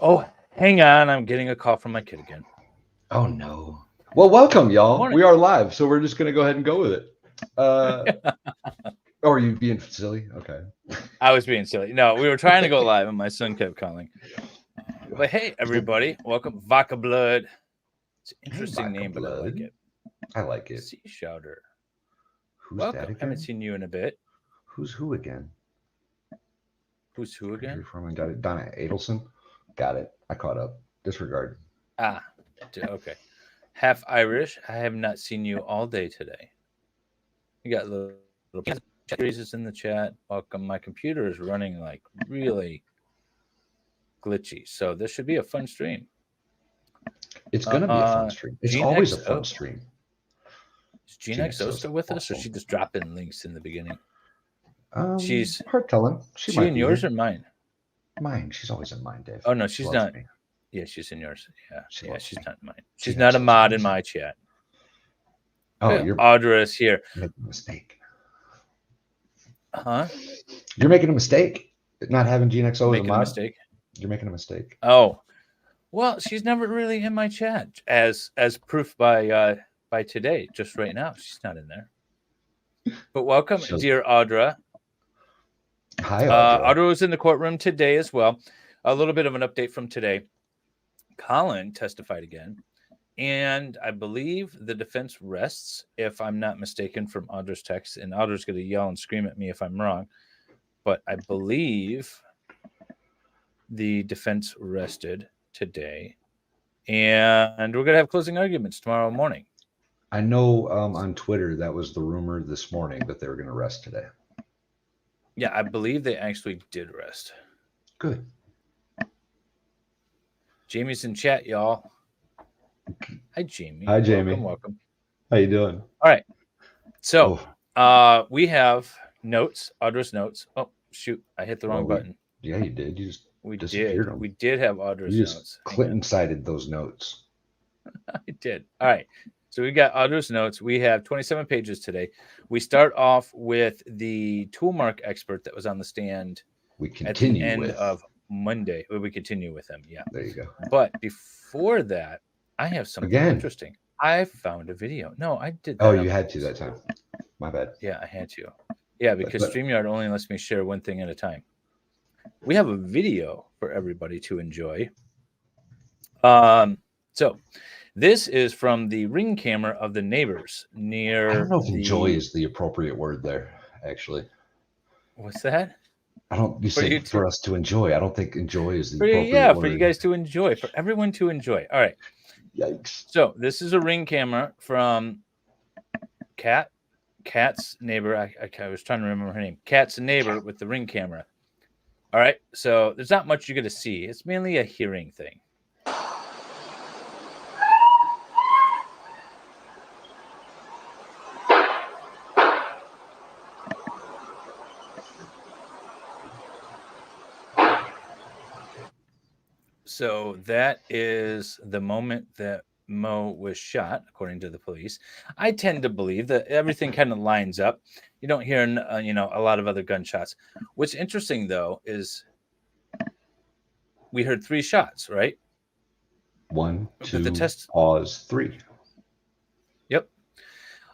Oh, hang on. I'm getting a call from my kid again. Oh no. Well, welcome, y'all. Morning. We are live, so we're just gonna go ahead and go with it. Oh, are you being silly? Okay. I was being silly. No, we were trying to go live, and my son kept calling. But hey, everybody, welcome. Vodka Blood. It's an Hey, interesting vodka name, but I like blood. it. I like it. Sea Shouter. Who's that Welcome. Haven't again? seen you in a bit. Who's who again? Who's who Treasury again? Foreman. Got it. Donna Adelson. Got it. I caught up. Disregard. Ah, okay. Half Irish. I have not seen you all day today. You got little phrases in the chat. Welcome. My computer is running like really glitchy, so this should be a fun stream. It's gonna be a fun stream. It's Gene always a XO. fun stream. Is Gene Gina XO So's still with us, or awesome. she just dropping links in the beginning? She's Hard telling. She she might in be yours here. or mine? Mine. She's always in mine, Dave. Oh no, She she's loves not. me. Yeah, she's in yours. She Yeah, loves she's me. not in mine. She's Gina not a So's mod in amazing. my chat. Oh, Yeah, you're Audra is here. making a mistake. Huh? You're making a mistake. Not having Gene XO as a Making a mod. mistake. You're making a mistake. Oh, well, she's never really in my chat, as proof by today. Just right now, she's not in there. But welcome, She'll- dear Audra. Hi, Audra. Audra was in the courtroom today as well. A little bit of an update from today. Colin testified again, and I believe the defense rests, if I'm not mistaken, from Audra's text. And Audra's going to yell and scream at me if I'm wrong, but I believe the defense rested today, and we're going to have closing arguments tomorrow morning. I know on Twitter that was the rumor this morning that they were going to rest today. Yeah, I believe they actually did rest. Good. Jamie's in chat, y'all. Hi, Jamie. Hi, Jamie. Welcome. How you doing? All right. So, we have notes, Audra's notes. Oh, shoot. I hit the wrong button. Yeah, you did. You just We disappeared did. them. We did have Audra's You just notes. Clinton cited those notes. I did. All right. So we got Audra's notes. We have 27 pages today. We start off with the toolmark expert that was on the stand We at the continue end with. of Monday. We continue with him. Yeah. There you go. But before that, I have something Again. interesting. I found a video. No, I did that. Oh, you had to that time. My bad. Yeah, I had to. Yeah, because But- StreamYard only lets me share one thing at a time. We have a video for everybody to enjoy. So this is from the ring camera of the neighbors near. I don't know if enjoy is the appropriate word there, actually. What's that? I don't. You say for us to enjoy. I don't think enjoy is the appropriate word. For you guys to enjoy, for everyone to enjoy. All right. Yikes. So this is a ring camera from Kat's neighbor. I was trying to remember her name. Kat's neighbor with the ring camera. All right. So there's not much you're going to see. It's mainly a hearing thing. So that is the moment that Mo was shot, according to the police. I tend to believe that everything kind of lines up. You don't hear, a lot of other gunshots. What's interesting, though, is we heard 3 shots, right? 1, 2, pause, 3. Yep.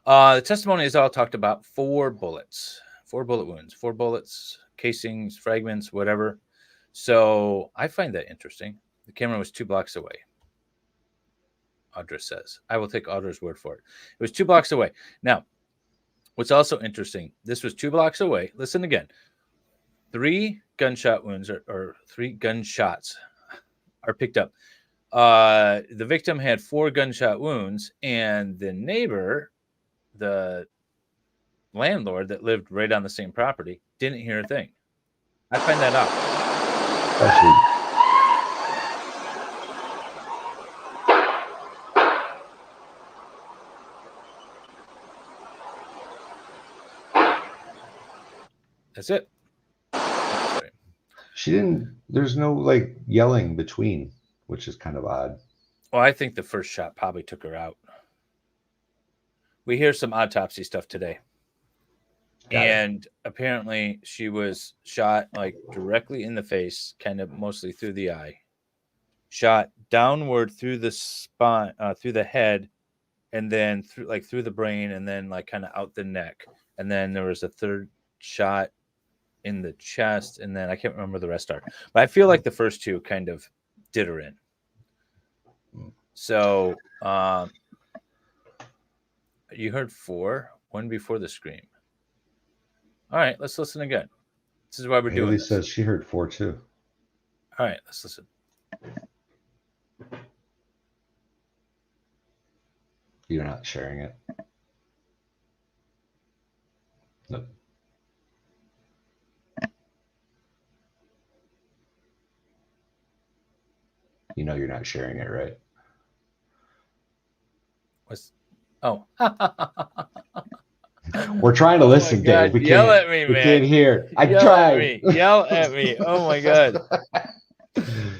The testimony is all talked about 4 bullets, 4 bullet wounds, 4 bullets, casings, fragments, whatever. So I find that interesting. The camera was 2 blocks away. Audra says. I will take Audra's word for it. It was 2 blocks away. Now, what's also interesting, this was 2 blocks away. Listen again. 3 gunshot wounds or 3 gunshots are picked up. The victim had 4 gunshot wounds, and the neighbor, the landlord that lived right on the same property, didn't hear a thing. I find that odd. Actually, that's it. Sorry. She didn't. There's no yelling between, which is kind of odd. Well, I think the first shot probably took her out. We hear some autopsy stuff today. And apparently she was shot directly in the face, kind of mostly through the eye. shot downward through the spine, through the head, and then through the brain, and then like kind of out the neck. And then there was a third shot in the chest, and then I can't remember the rest are. But I feel like the first two kind of did her in. So you heard 4, one before the scream. All right, let's listen again. This is why we're doing this. Haley says she heard 4 too. All right, let's listen. You're not sharing it. Nope. You know you're not sharing it, right? Oh. We're trying to listen, Dave. We Yell can't, at me, we man. can't hear. I Yell tried. at me. Yell at me. Oh my God.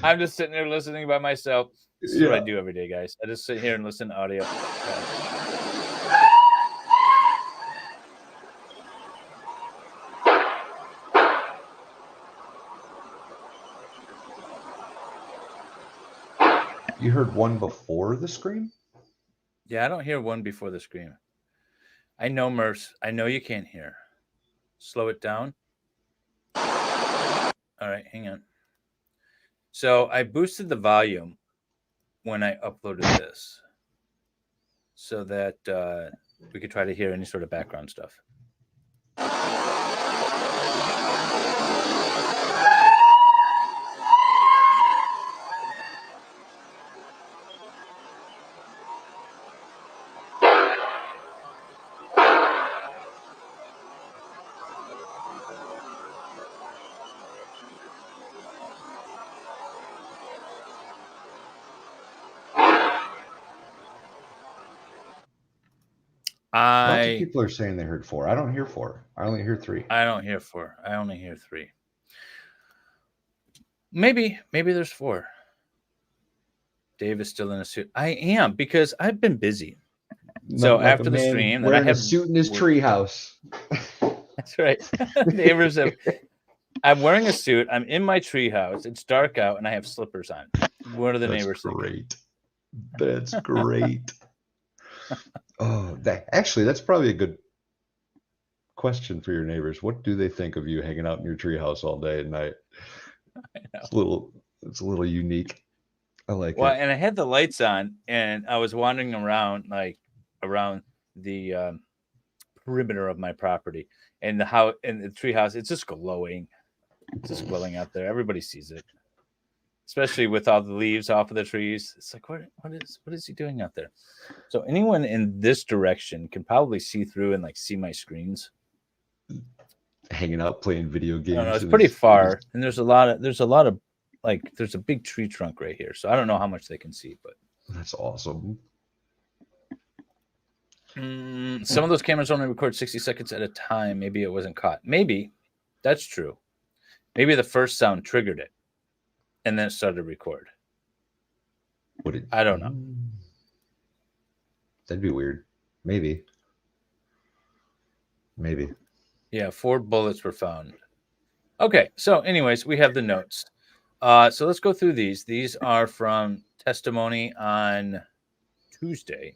I'm just sitting there listening by myself. This is what I do every day, guys. I just sit here and listen to audio. You heard one before the scream? Yeah, I don't hear one before the scream. I know, Merce. I know you can't hear. Slow it down. All right, hang on. So I boosted the volume when I uploaded this so that we could try to hear any sort of background stuff. Lots of people are saying they heard 4. I don't hear 4. I only hear 3. I don't hear 4. I only hear 3. Maybe there's 4. Dave is still in a suit. I am, because I've been busy. So like after the stream, then I have a suit in his treehouse. That's right. Neighbors have. I'm wearing a suit. I'm in my treehouse. It's dark out, and I have slippers on. What are the neighbors thinking? Great. That's great. Oh, that's probably a good question for your neighbors. What do they think of you hanging out in your treehouse all day and night? It's a little unique. I like it. Well, and I had the lights on, and I was wandering around the perimeter of my property, and the treehouse. It's just glowing. It's just glowing out there. Everybody sees it, especially with all the leaves off of the trees. It's like, what is he doing out there? So anyone in this direction can probably see through and like see my screens. Hanging out playing video games. No, it's pretty far, and there's a lot of like there's a big tree trunk right here. So I don't know how much they can see, but that's awesome. Some of those cameras only record 60 seconds at a time. Maybe it wasn't caught. Maybe that's true. Maybe the first sound triggered it, and then it started to record. I don't know. That'd be weird. Maybe. Yeah, 4 bullets were found. Okay, so anyways, we have the notes. So let's go through these. These are from testimony on Tuesday.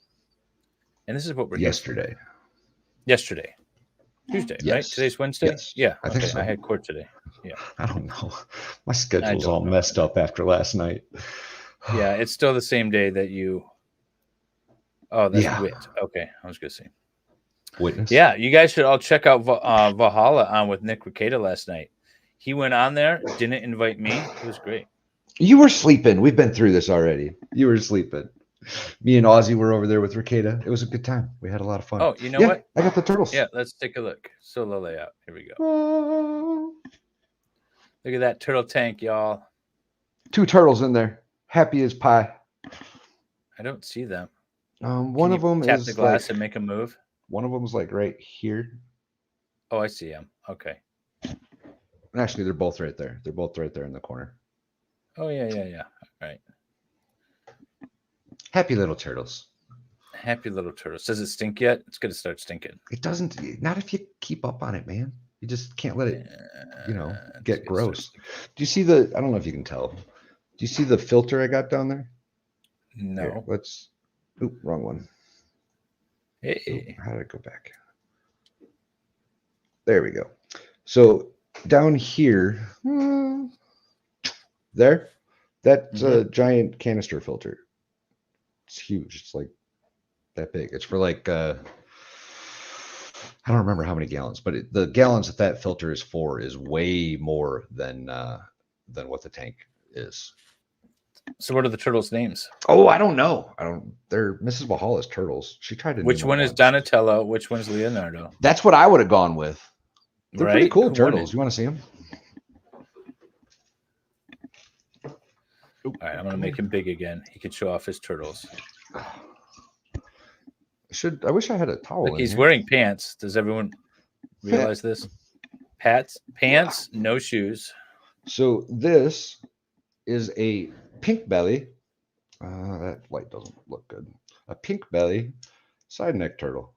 And this is what we're yesterday. Yesterday. Tuesday, yes. Right? Today's Wednesday? Yes. Yeah. I think so. I had court today. Yeah. I don't know. My schedule's all messed up after last night. Yeah, it's still the same day that you. Oh, that's Wit. Okay, I was going to say. Witness? Yeah, you guys should all check out Valhalla on with Nick Rekieta last night. He went on there, didn't invite me. It was great. You were sleeping. We've been through this already. You were sleeping. Me and Ozzy were over there with Rekieta. It was a good time. We had a lot of fun. Oh, you know what? I got the turtles. Yeah, let's take a look. Solo layout. Here we go. Look at that turtle tank, y'all. 2 turtles in there. Happy as pie. I don't see them. One of them tap is the glass like, and make a move. One of them is like right here. Oh, I see him. Okay. Actually, they're both right there. They're both right there in the corner. Oh, yeah. All right. Happy little turtles. Happy little turtles. Does it stink yet? It's going to start stinking. It doesn't. Not if you keep up on it, man. You just can't let it, get gross. Do you see I don't know if you can tell. Do Do you see the filter I got down there? No. Here, let's. Oop, wrong one. Hey. How did it go back? There we go. So down here, there, that's a giant canister filter. It's huge. It's like that big. It's for like I don't remember how many gallons, but the gallons that filter is for is way more than what the tank is. So what are the turtles' names? Oh, I don't know. They're Mrs. Valhalla's turtles. She tried to. Which name one them is once. Donatello? Which one's Leonardo? That's what I would have gone with. They're right? pretty cool Who turtles. You want to see them? All right, I'm gonna make him big again. He could show off his turtles. I wish I had a towel. Look, in he's here. wearing pants. Does everyone realize this? Pants, no shoes. So this is a pink belly. That light doesn't look good. A pink belly side neck turtle.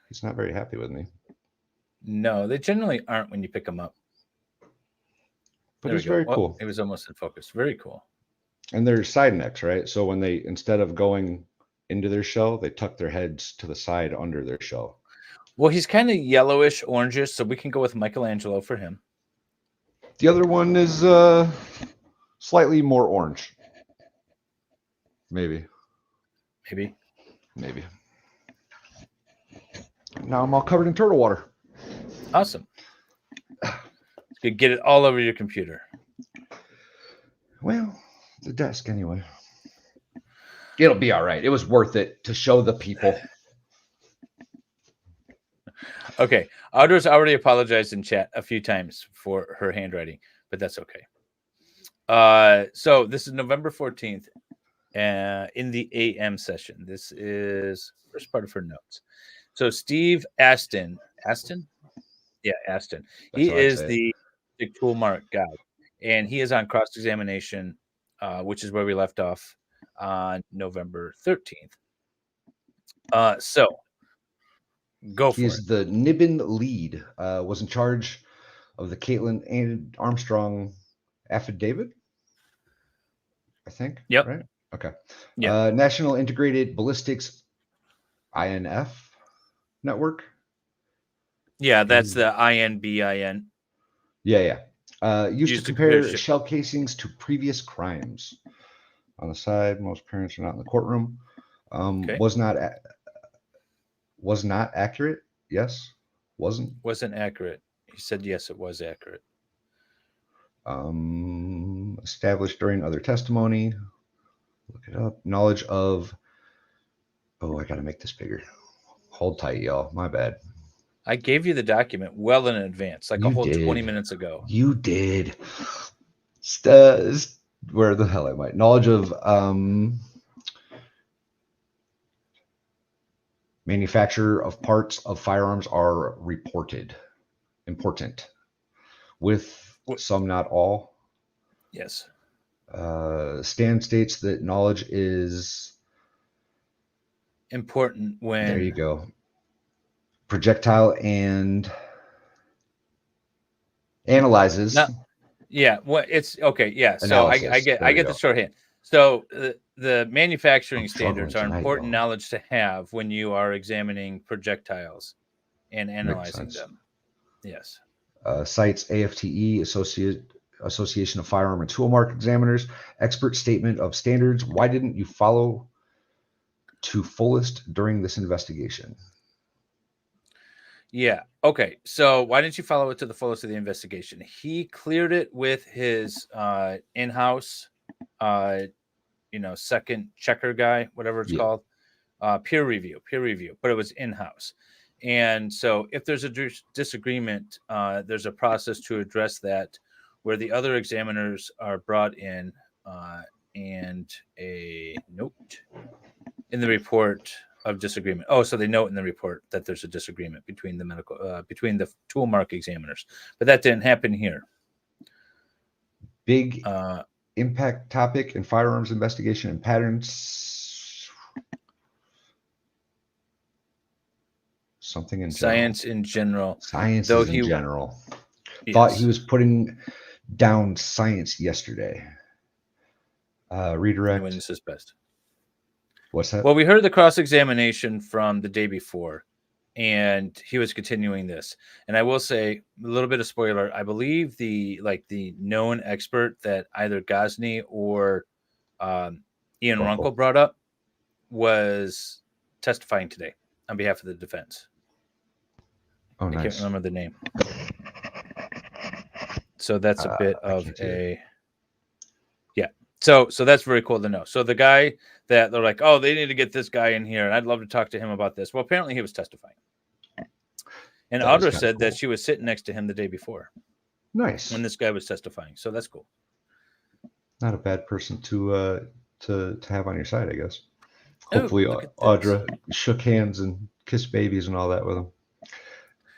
He's not very happy with me. No, they generally aren't when you pick them up. But it's very cool. It was almost in focus. Very cool. And they're side necks, right? So when they, instead of going into their shell, they tuck their heads to the side under their shell. Well, he's kind of yellowish, orangish, so we can go with Michelangelo for him. The other one is slightly more orange. Maybe. Now I'm all covered in turtle water. Awesome. You could get it all over your computer. Well, the desk anyway. It'll be all right. It was worth it to show the people. Okay. Audra's already apologized in chat a few times for her handwriting, but that's okay. So this is November 14th in the AM session. This is first part of her notes. So Steve Aston. Yeah, Aston. He is the tool mark guy, and he is on cross-examination, which is where we left off on November 13th. So go for it. He's the Nibbin lead. Was in charge of the Kaitlin Armstrong affidavit, I think. Yep. Right? Okay. Yeah. National Integrated Ballistics INF network. Yeah, that's the INBIN. Yeah. Used to compare shell casings to previous crimes. On the side, most parents are not in the courtroom. Okay. Was not accurate. Yes. Wasn't accurate. He said yes, it was accurate. Established during other testimony. Look it up. Knowledge of. Oh, I got to make this bigger. Hold tight, y'all. My bad. I gave you the document well in advance, like a whole 20 minutes ago. You did. Where the hell am I? Knowledge of manufacture of parts of firearms are important, with some, not all. Yes. Stan states that knowledge is important when. There you go. Projectile and analyzes. Yeah, well, it's okay. Yeah, so I get the shorthand. So the manufacturing standards are important knowledge to have when you are examining projectiles and analyzing them. Yes. Cites AFTE, Association of Firearm and Tool Mark Examiners, expert statement of standards. Why didn't you follow to fullest during this investigation? Yeah. Okay. So why didn't you follow it to the fullest of the investigation? He cleared it with his in-house, second checker guy, whatever it's called, peer review, but it was in-house. And so if there's a disagreement, there's a process to address that where the other examiners are brought in and a note in the report of disagreement. Oh, so they note in the report that there's a disagreement between between the tool mark examiners, but that didn't happen here. Big impact topic in firearms investigation and patterns. Something in science in general. Science in general. Thought he was putting Downed science yesterday. Redirect. Witness is best. What's that? Well, we heard the cross-examination from the day before, and he was continuing this. And I will say a little bit of spoiler. I believe the known expert that either Gosney or Ian Runkle brought up was testifying today on behalf of the defense. Oh, nice. I can't remember the name. So that's a bit of a yeah. So that's very cool to know. So the guy that they're like, oh, they need to get this guy in here, and I'd love to talk to him about this. Well, apparently he was testifying. And Audra said that she was sitting next to him the day before. Nice. When this guy was testifying. So that's cool. Not a bad person to have on your side, I guess. Hopefully Audra shook hands and kissed babies and all that with him.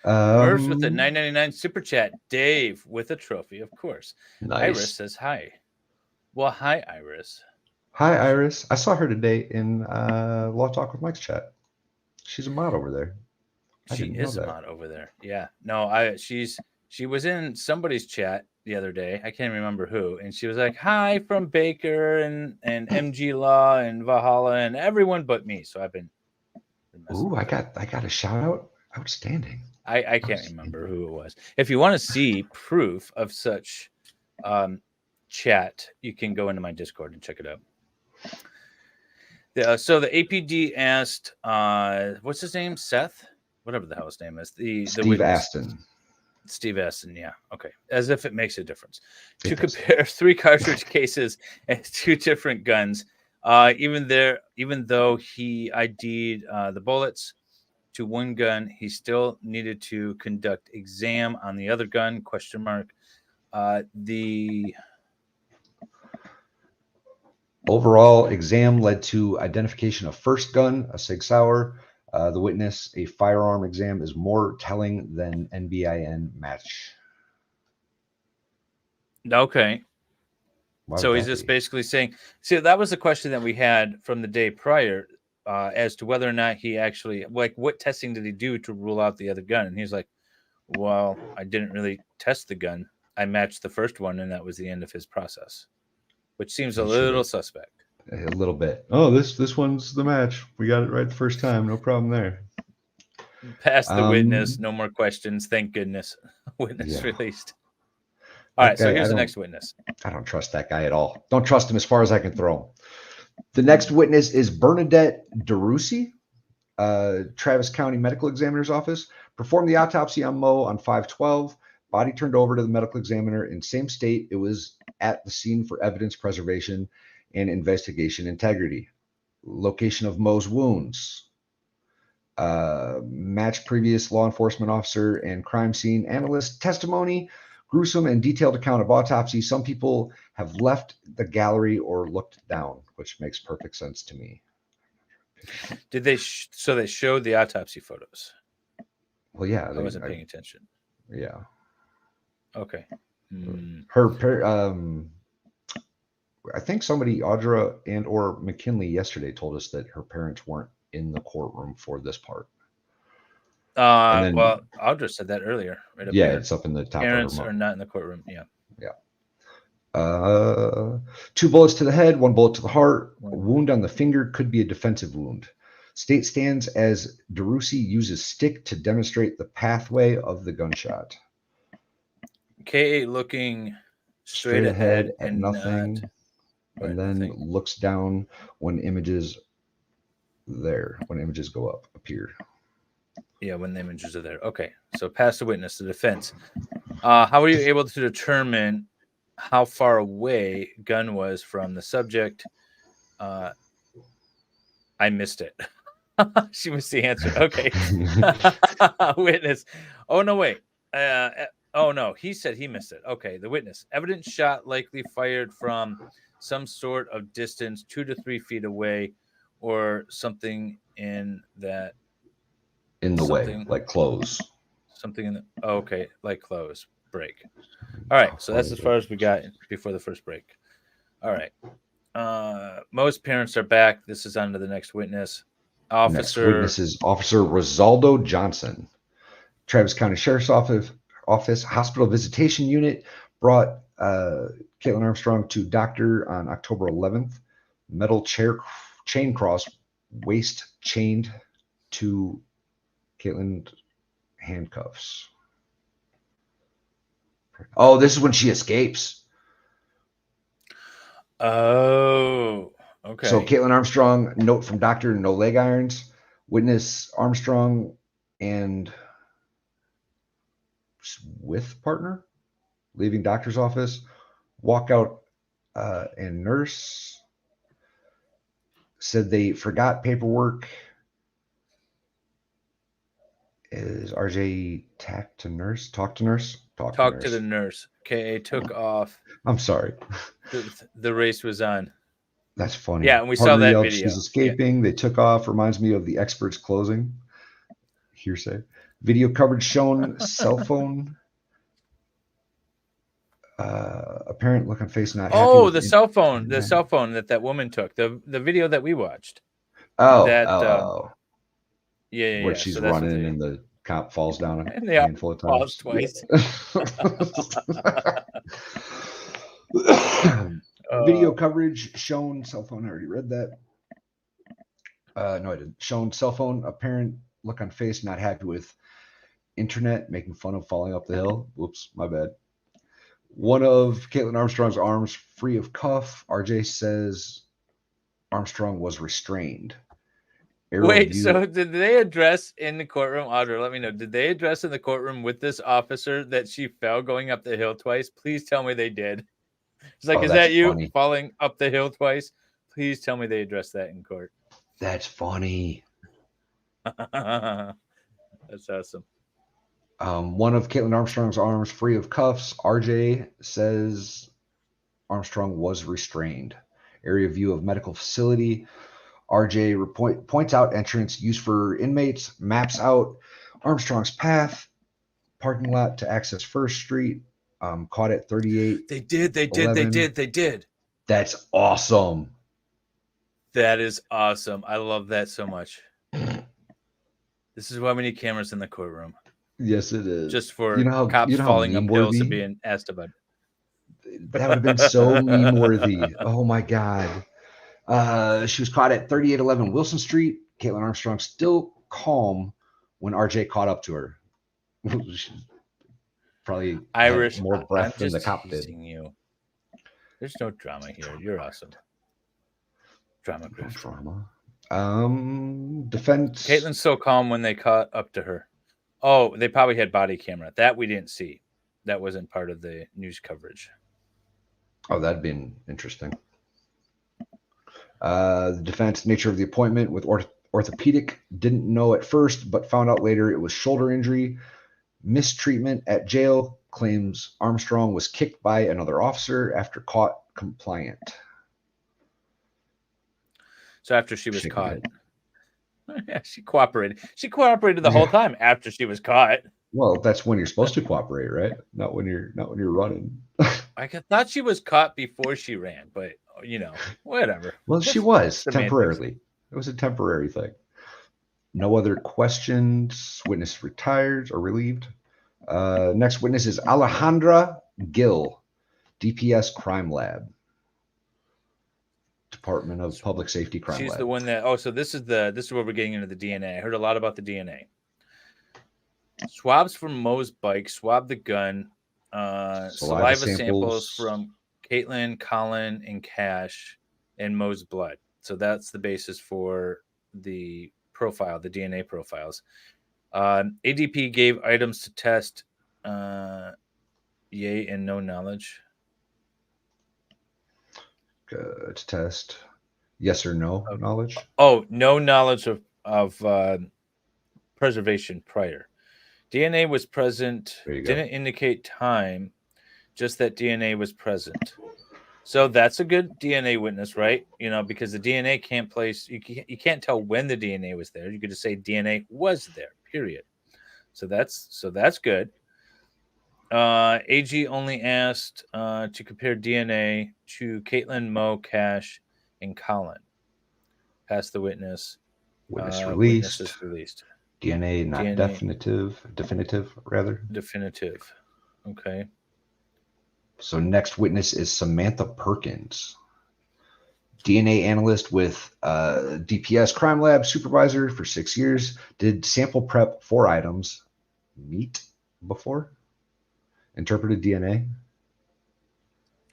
Merv with the $9.99 super chat. Dave with a trophy, of course. Nice. Iris says hi. Well, hi, Iris. Hi, Iris. I saw her today in Law Talk with Mike's chat. She's a mod over there. She is a mod over there. Yeah. No, she was in somebody's chat the other day. I can't remember who. And she was like, hi from Baker and MG Law and Valhalla and everyone but me. So I've been ooh, I got a shout out. Outstanding. I can't remember who it was. If you want to see proof of such chat, you can go into my Discord and check it out. So the APD asked, what's his name? Seth? Whatever the hell his name is. Steve Aston. Steve Aston, yeah. Okay. As if it makes a difference. To compare 3 cartridge cases and 2 different guns. Even though he ID'd the bullets to one gun, he still needed to conduct exam on the other gun, ? The overall exam led to identification of first gun, a Sig Sauer. The witness, a firearm exam is more telling than NBIN match. Okay. So he's just basically saying, see, that was the question that we had from the day prior as to whether or not he actually, like, what testing did he do to rule out the other gun? And he's like, well, I didn't really test the gun. I matched the first one, and that was the end of his process, which seems a little suspect. A little bit. Oh, this one's the match. We got it right the first time. No problem there. Pass the witness. No more questions. Thank goodness. Witness released. All right, so here's the next witness. I don't trust that guy at all. Don't trust him as far as I can throw him. The next witness is Bernadette DeRusi, Travis County Medical Examiner's Office. Performed the autopsy on Mo on 5/12. Body turned over to the medical examiner in same state it was at the scene for evidence preservation and investigation integrity. Location of Mo's wounds. Match previous law enforcement officer and crime scene analyst testimony. Gruesome and detailed account of autopsy. Some people have left the gallery or looked down, which makes perfect sense to me. Did they? So they showed the autopsy photos. Well, yeah. I wasn't paying attention. Yeah. Okay. I think somebody, Audra and or McKinley, yesterday told us that her parents weren't in the courtroom for this part. Well, Audra said that earlier. Right up there. It's up in the top. Parents are not in the courtroom. Yeah. Yeah. 2 bullets to the head, 1 bullet to the heart. A wound on the finger could be a defensive wound. State stands as DeRusi uses stick to demonstrate the pathway of the gunshot. K8 looking straight ahead at nothing, and then looks down when images go up, appear. Yeah, when the images are there. Okay, so pass the witness, the defense. How were you able to determine how far away gun was from the subject? I missed it. She missed the answer. Okay. Witness. Oh, no, wait. Oh, no, he said he missed it. Okay, the witness. Evidence shot likely fired from some sort of distance 2 to 3 feet away or something in that. In the way, like close. Something in the. Oh, okay, like close. Break. All right, so that's as far as we got before the first break. All right. Most parents are back. This is on to the next witness. Next witness is Officer Rosaldo Johnson, Travis County Sheriff's Office Hospital Visitation Unit. brought Kaitlin Armstrong to doctor on October 11th. Metal chain cross, waist chained to Kaitlin handcuffs. Oh, this is when she escapes. Oh, okay. So Kaitlin Armstrong, note from doctor, no leg irons. Witness Armstrong and with partner leaving doctor's office. Walk out and nurse said they forgot paperwork. Is RJ talk to nurse? Talk to nurse? Talk to the nurse. KA took off. I'm sorry. The race was on. That's funny. Yeah, and we Partner saw that yelled video. she's escaping. Yeah. They took off. Reminds me of the experts closing. Hearsay. Video coverage shown. Cell phone. Apparent look on face not happy. Oh, the cell phone. The cell phone that woman took. The video that we watched. Oh. Yeah. Where she's running and the cop falls down and a handful of times. Falls twice. Video coverage shown. Cell phone. I already read that. No, I didn't. Shown cell phone. Apparent look on face not happy with internet, making fun of falling up the hill. Whoops, my bad. One of Kaitlin Armstrong's arms free of cuff. RJ says Armstrong was restrained. Wait, so did they address in the courtroom, Audra, let me know, did they address in the courtroom with this officer that she fell going up the hill twice? Please tell me they did. It's like, is that you funny. Falling up the hill twice? Please tell me they addressed that in court. That's funny. That's awesome. One of Kaitlin Armstrong's arms free of cuffs. RJ says Armstrong was restrained. Area view of medical facility. RJ points out entrance used for inmates. Maps out Armstrong's path. Parking lot to access First Street. Caught at 38. They did. That's awesome. That is awesome. I love that so much. This is why we need cameras in the courtroom. Yes, it is. Just for cops falling up hills and being asked about it. That would have been so meme-worthy. Oh, my God. She was caught at 3811 Wilson Street. Kaitlin Armstrong still calm when RJ caught up to her. Probably Irish. More breath than the cop did. You. There's no drama here. You're awesome. Drama. Defense. Caitlin's so calm when they caught up to her. Oh, they probably had body camera. That we didn't see. That wasn't part of the news coverage. Oh, that'd been interesting. The defense nature of the appointment with orthopedic didn't know at first, but found out later it was shoulder injury. Mistreatment at jail. Claims Armstrong was kicked by another officer after caught compliant. So after she was caught. Yeah, she cooperated. She cooperated the whole time after she was caught. Well, that's when you're supposed to cooperate, right? Not when you're running. I thought she was caught before she ran, but whatever. Well, she was temporarily. It was a temporary thing. No other questions. Witness retired or relieved. Next witness is Alejandra Gill, DPS Crime Lab. Department of Public Safety Crime Lab. She's the one that so this is where we're getting into the DNA. I heard a lot about the DNA. Swabs from Mo's bike, swab the gun, saliva samples from Kaitlin, Colin, and Cash, and Mo's blood. So that's the basis for the profile, the DNA profiles. ADP gave items to test, yay and no knowledge. To test yes or no knowledge. Oh, no knowledge of preservation prior. DNA was present. Didn't indicate time, just that DNA was present. So that's a good DNA witness, right? Because the DNA can't place. You can't tell when the DNA was there. You could just say DNA was there. Period. So that's good. AG only asked to compare DNA to Kaitlin, Mo, Cash, and Colin. Pass the witness. Witness released. Witness is released. DNA not DNA. Definitive rather. Definitive. Okay. So next witness is Samantha Perkins, DNA analyst with DPS Crime Lab supervisor for 6 years. Did sample prep 4 items, meat before, interpreted DNA.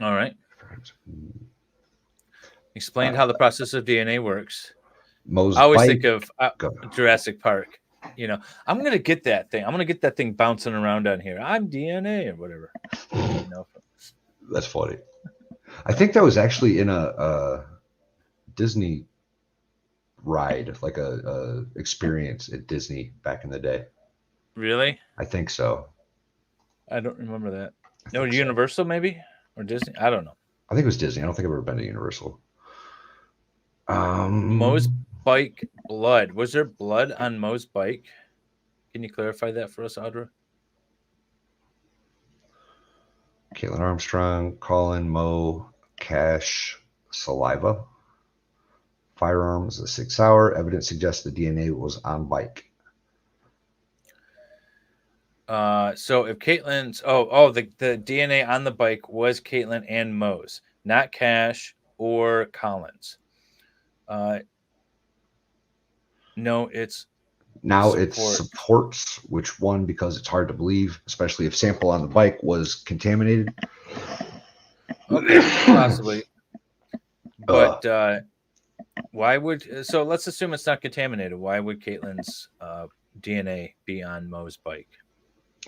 All right. Explained how the process of DNA works. Mo's I always bike. think of Jurassic Park. You know, I'm gonna get that thing. I'm gonna get that thing bouncing around on here. I'm DNA or whatever. You know. That's funny. I think that was actually in a Disney ride, like a experience at Disney back in the day. Really? I think so. I don't remember that. No, Universal maybe or Disney. I don't know. I think it was Disney. I don't think I've ever been to Universal. Mo's bike blood. Was there blood on Mo's bike? Can you clarify that for us, Audra? Kaitlin Armstrong, Colin, Mo, Cash, saliva. Firearms, a 6 hour. Evidence suggests the DNA was on bike. So if Caitlin's the DNA on the bike was Kaitlin and Mo's, not Cash or Collins. No, it's now it supports which one, because it's hard to believe, especially if sample on the bike was contaminated. Okay, possibly. But why would, so let's assume it's not contaminated. Why would Caitlin's DNA be on Mo's bike?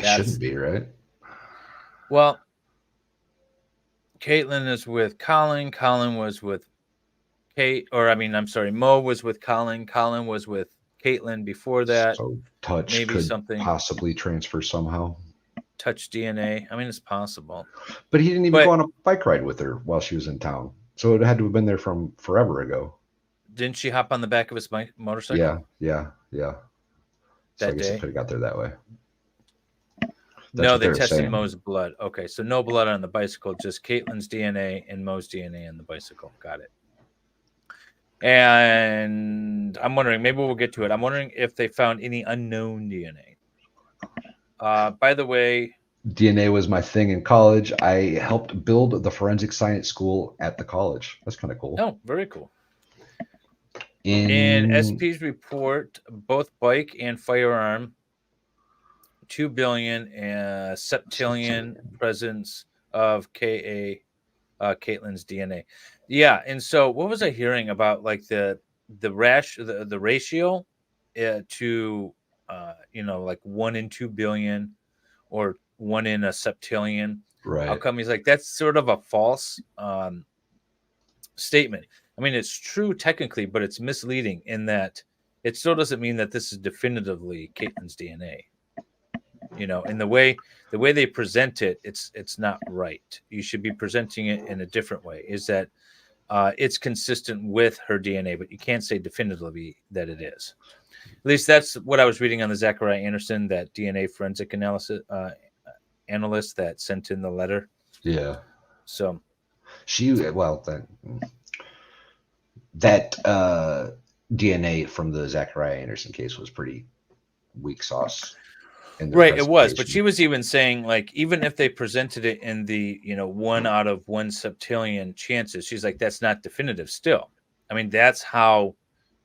Shouldn't be, right? Well, Kaitlin is with Colin. Colin was with Mo was with Colin. Colin was with Kaitlin before that. So touch maybe could something possibly transfer somehow. Touch DNA. I mean, it's possible. But he didn't even go on a bike ride with her while she was in town. So it had to have been there from forever ago. Didn't she hop on the back of his motorcycle? Yeah. So I guess he could have got there that way. No, they tested Mo's blood. Okay, so no blood on the bicycle, just Caitlin's DNA and Mo's DNA on the bicycle. Got it. And I'm wondering, maybe we'll get to it. I'm wondering if they found any unknown DNA. By the way, DNA was my thing in college. I helped build the forensic science school at the college. That's kind of cool. Oh, very cool. In SP's report, both bike and firearm, 2 billion septillion presence of Kaitlyn's DNA. Yeah, and so what was I hearing about, like the ratio to like 1 in 2 billion or 1 in a septillion? Right. How come he's like, that's sort of a false statement? I mean, it's true technically, but it's misleading in that it still doesn't mean that this is definitively Kaitlyn's DNA. In the way they present it, it's not right. You should be presenting it in a different way. Is that it's consistent with her DNA, but you can't say definitively that it is. At least that's what I was reading on the Zachariah Anderson, that DNA forensic analyst that sent in the letter. Yeah. So that DNA from the Zachariah Anderson case was pretty weak sauce. Right, it was, but she was even saying, like, even if they presented it in the 1 out of 1 septillion chances, she's like, that's not definitive still. I mean, that's how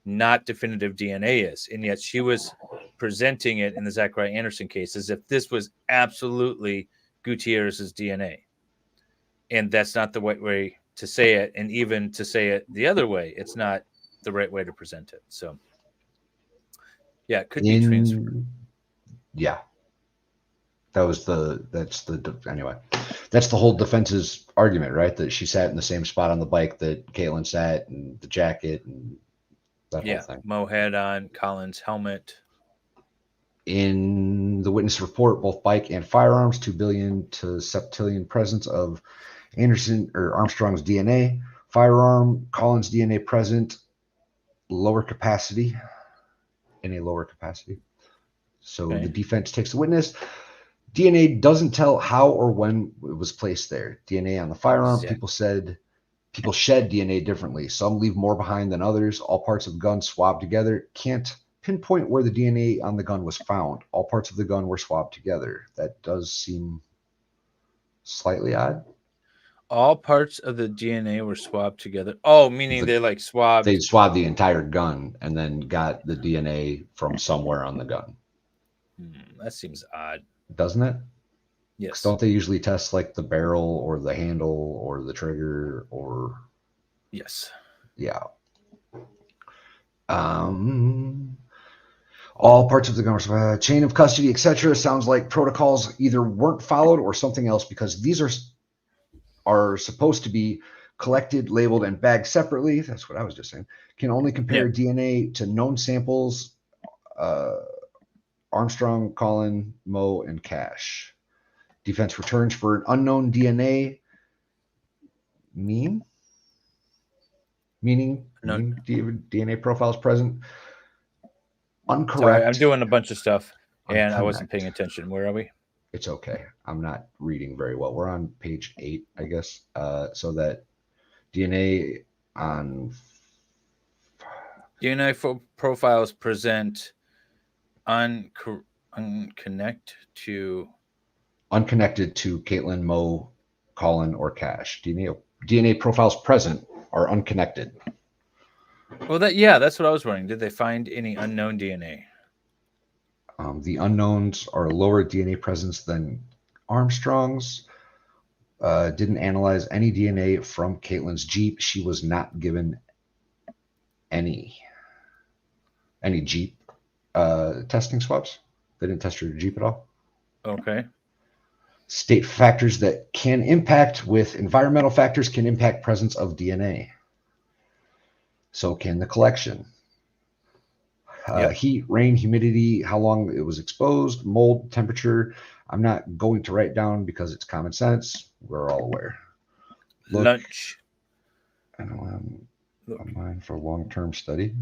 not definitive DNA is, and yet she was presenting it in the Zachariah Anderson case as if this was absolutely Gutierrez's DNA, and that's not the right way to say it. And even to say it the other way, it's not the right way to present it. So, yeah, it could be transferred. Yeah, that's the whole defense's argument, right? That she sat in the same spot on the bike that Kaitlin sat, and the jacket and that whole thing. Mo had on Colin's helmet. In the witness report, both bike and firearms, 2 billion to septillion presence of Armstrong's DNA. Firearm, Colin's DNA present, in a lower capacity. So the defense takes the witness. DNA doesn't tell how or when it was placed there. DNA on the firearm, people shed DNA differently. Some leave more behind than others. All parts of the gun swabbed together. Can't pinpoint where the DNA on the gun was found. All parts of the gun were swabbed together. That does seem slightly odd. All parts of the DNA were swabbed together. Oh, meaning The, they like they swabbed. swabbed the entire gun and then got the DNA from somewhere on the gun. That seems odd. Doesn't it? Because Yes. don't they usually test like the barrel or the handle or the trigger or Yes. yeah. Um, all parts of the chain of custody, etc. Sounds like protocols either weren't followed or something else because these are supposed to be collected, labeled, and bagged separately. That's what I was just saying. Can only compare Yep. DNA to known samples. Armstrong, Collin, Moe, and Cash. Defense returns for an unknown DNA mean, meaning No. DNA profiles present. Sorry, I'm Uncorrect. doing a bunch of stuff and I wasn't paying Uncorrect. attention. Where are we? It's okay. I'm not reading very well. We're on page 8, I guess. So that DNA on DNA profiles present unconnect to. unconnected to Kaitlin, Moe, Collin, or Cash. DNA profiles present are unconnected. Well, that's what I was wondering. Did they find any unknown DNA? The unknowns are lower DNA presence than Armstrong's. Didn't analyze any DNA from Caitlin's Jeep. She was not given any Jeep testing swabs. They didn't test her Jeep at all. Okay. State factors that can impact with environmental factors can impact presence of DNA. So can the collection. Yep. Heat, rain, humidity, how long it was exposed, mold, temperature. I'm not going to write down because it's common sense. We're all aware. Look, Lunch. Look. online for long-term study.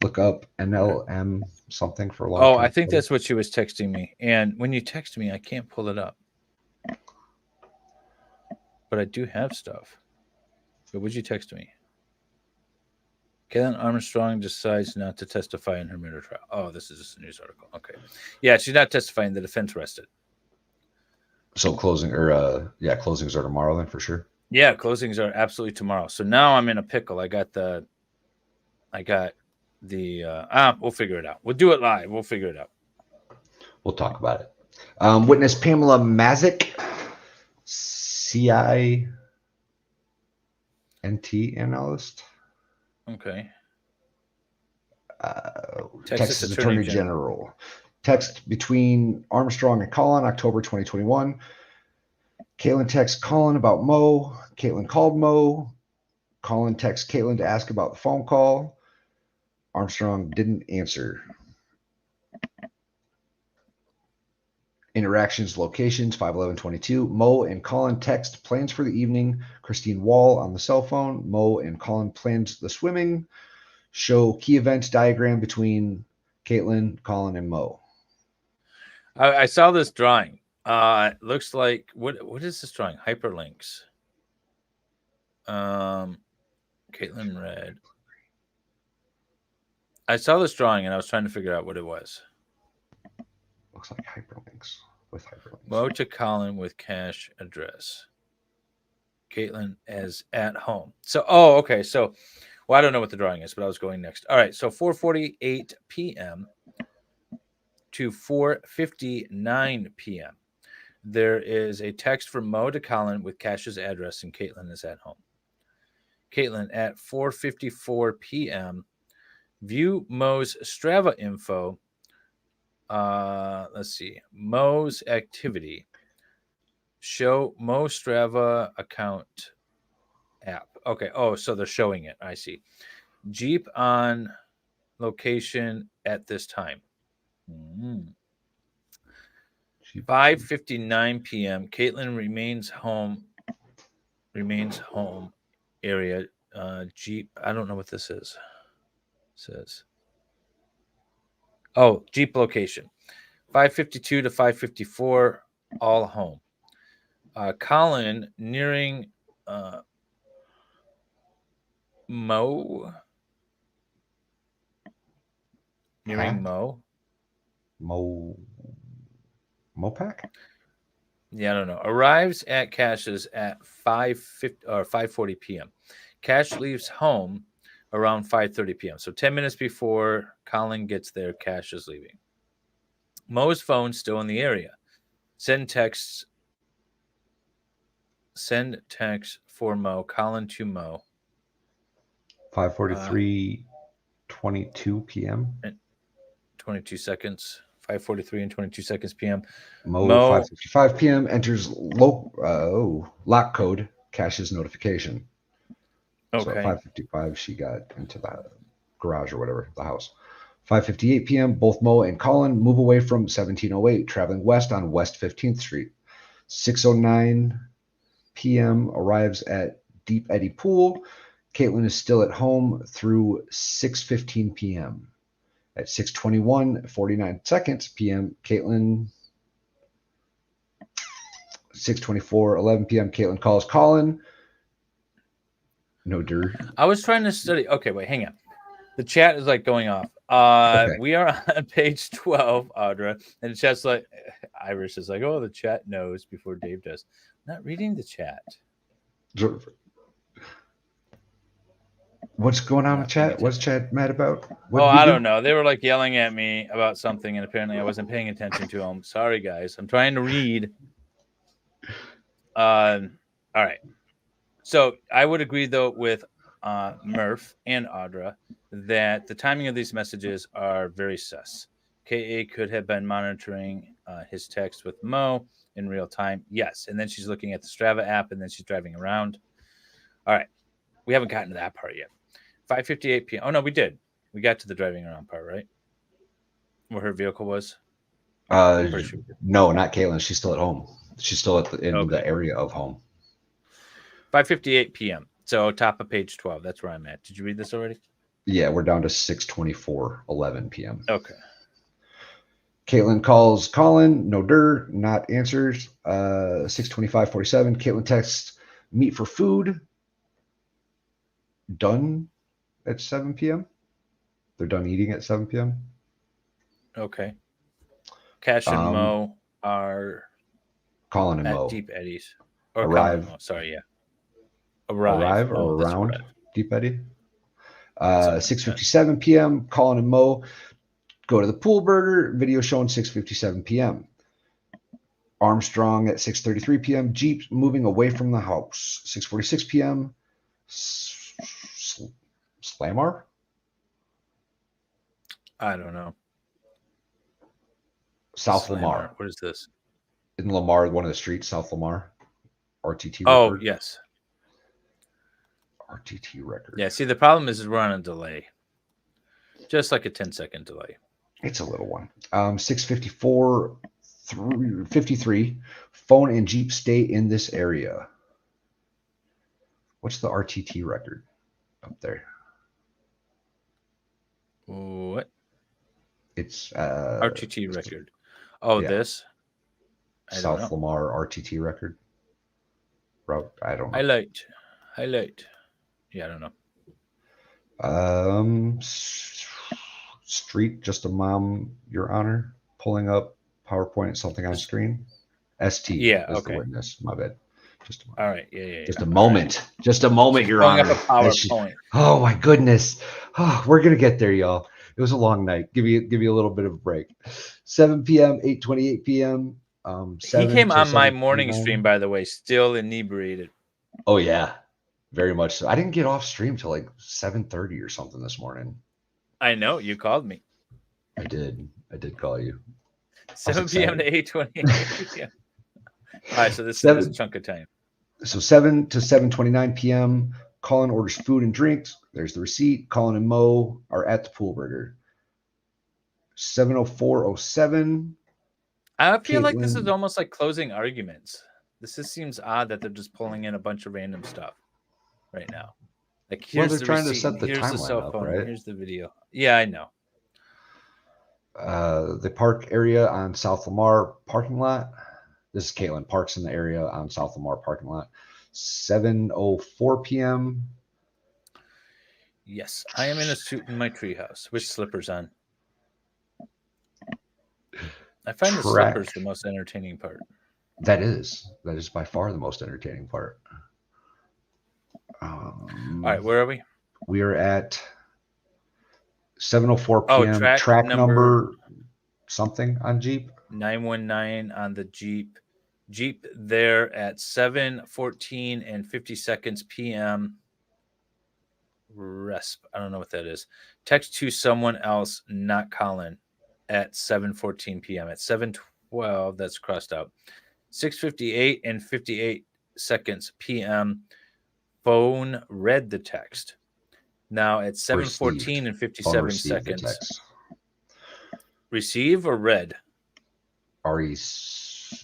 Look up NLM something for Oh, long-term I think study. that's what she was texting me. And when you text me, I can't pull it up. But I do have stuff. But would you text me? Kaitlin Armstrong decides not to testify in her murder trial. Oh, this is just a news article. Okay. Yeah, she's not testifying. The defense rested. So closings are tomorrow then for sure. Yeah, closings are absolutely tomorrow. So now I'm in a pickle. We'll figure it out. We'll do it live. We'll figure it out. We'll talk about it. Witness Pamela Mazik, CINT analyst. Okay. Texas Attorney General. Text between Armstrong and Collin, October 2021. Kaitlin texts Collin about Moe. Kaitlin called Moe. Collin texts Kaitlin to ask about the phone call. Armstrong didn't answer. Interactions, locations, 5/11/22. Moe and Collin text plans for the evening. Christine Wall on the cell phone. Moe and Collin plans the swimming. Show key events diagram between Kaitlin, Collin, and Moe. I saw this drawing. It looks like what is this drawing? Hyperlinks. Kaitlin read. I saw this drawing and I was trying to figure out what it was. Looks like hyperlinks with hyperlinks. Moe to Collin with cash address. Kaitlin as at home. So, okay. So, well, I don't know what the drawing is, but I was going next. All right. So 4:48 p.m. to 4:59 p.m. There is a text from Moe to Collin with Cash's address, and Kaitlin is at home. Kaitlin at 4:54 p.m. View Moe's Strava info. Let's see. Moe's activity. Show Mo Strava account app. Okay. Oh, so they're showing it. I see. Jeep on location at this time. 5:59 p.m. Kaitlin remains home area. Jeep. I don't know what this is. It says. Oh, Jeep location. 5:52 to 5:54. All home. Collin nearing Moe. Nearing Moe. Mopac? Yeah, I don't know. Arrives at Cash's at 5:50 or 5:40 p.m. Cash leaves home around 5:30 p.m. So 10 minutes before Colin gets there, Cash is leaving. Mo's phone's still in the area. Send texts. Send text for Mo. Colin to Mo. 5:43, 22 p.m. 22 seconds. 5:43 and 22 seconds p.m. Mo 5:55 p.m. enters lock code, Cash's notification. So at Okay. 5:55, she got into the garage or whatever, the house. 5:58 p.m., both Mo and Colin move away from 1708, traveling west on West 15th Street. 6:09 p.m. arrives at Deep Eddy Pool. Kaitlin is still at home through 6:15 p.m. At 6:21, 49 seconds p.m., Kaitlin. 6:24, 11 p.m., Kaitlin calls Colin. No dirt. I was trying to study. Okay, wait, hang on. The chat is like going off. Okay. We are on page 12, Audra, and the chat's like, Irish is like, oh, the chat knows before Dave does. I'm not reading the chat. What's going on with chat? What's chat mad about? What I don't know. They were like yelling at me about something, and apparently I wasn't paying attention to them. Sorry, guys. I'm trying to read. All right. So I would agree, though, with Murph and Audra that the timing of these messages are very sus. KA could have been monitoring his text with Mo in real time. Yes. And then she's looking at the Strava app, and then she's driving around. All right. We haven't gotten to that part yet. 5:58 p.m. Oh, no, we did. We got to the driving around part, right? Where her vehicle was? No, not Kaitlin. She's still at home. She's still in the area of home. 5:58 p.m. So top of page 12. That's where I'm at. Did you read this already? Yeah, we're down to 6:24, 11 p.m. Okay. Kaitlin calls Colin. No dirt. Not answers. 6:25, 47. Kaitlin texts, meet for food. Done at 7 p.m. They're done eating at 7 p.m. Okay. Cash and Mo are Colin and at Mo. Deep Eddy's. Or arrive. Mo. Sorry, yeah. Arrive or around Deep Eddy. 6:57 p.m. Colin and Mo go to the Pool Burger. Video showing 6:57 p.m. Armstrong at 6:33 p.m. Jeep moving away from the house. 6:46 p.m. Slammer? I don't know. South Lamar. What is this? In Lamar, one of the streets, South Lamar. RTT record. record. Yes. RTT record. Yeah, see, the problem is we're on a delay. Just like a 10-second delay. It's a little one. 6:54 through 53. Phone and Jeep stay in this area. What's the RTT record up there? What? It's RTT record. Oh, yeah. This? South Lamar RTT record. Route, I don't know. Highlight. Yeah, I don't know. Street, just a mom, Your Honor. Pulling up PowerPoint, something on screen. ST is the witness. My bad. Just a moment. All right. Yeah. Just a moment. Right. Just a moment, Your Honor. Up a PowerPoint. Oh my goodness. Oh, we're gonna get there, y'all. It was a long night. Give you a little bit of a break. 7 p.m., 8:28 p.m. He came on my morning stream, by the way, still inebriated. Oh yeah, very much so. I didn't get off stream till like 7:30 or something this morning. I know, you called me. I did call you. 7 p.m. to 8:28 p.m. All right, so this is a chunk of time. So 7 to 7:29 p.m. Colin orders food and drinks. There's the receipt. Colin and Mo are at the Pool Burger. 7:04:07. I feel like this is almost like closing arguments. This just seems odd that they're just pulling in a bunch of random stuff right now. Like, here's they're the trying receipt, to set the here's the cell timeline phone, up, right? Here's the video. Yeah, I know. The park area on South Lamar parking lot. This is Kaitlin. Parks in the area on South Lamar parking lot. 7:04 p.m. Yes, I am in a suit in my treehouse with slippers on. I find the slippers the most entertaining part. That is by far the most entertaining part. All right, where are we? We are at 7:04 Oh, p.m. track Track number number something on Jeep. 919 on the Jeep. Jeep there at 7:14 and 50 seconds p.m. Resp. I don't know what that is. Text to someone else, not Colin, at 7:14 p.m. At 7:12, that's crossed out. 6:58 and 58 seconds p.m. Phone read the text. Now at 7:14 and 57 received the seconds. text. Receive or read? RED,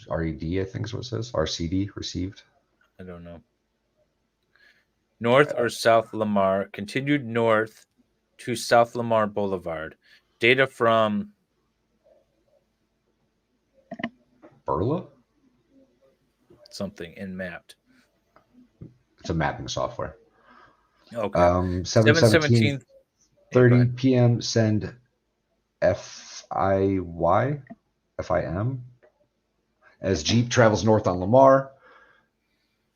I think is what it says. RCD, received. I don't know. North or South Lamar, continued north to South Lamar Boulevard. Data from Burla? something in mapped. It's a mapping software. Okay. 7:17, 30 p.m. Send FIM as Jeep travels north on Lamar.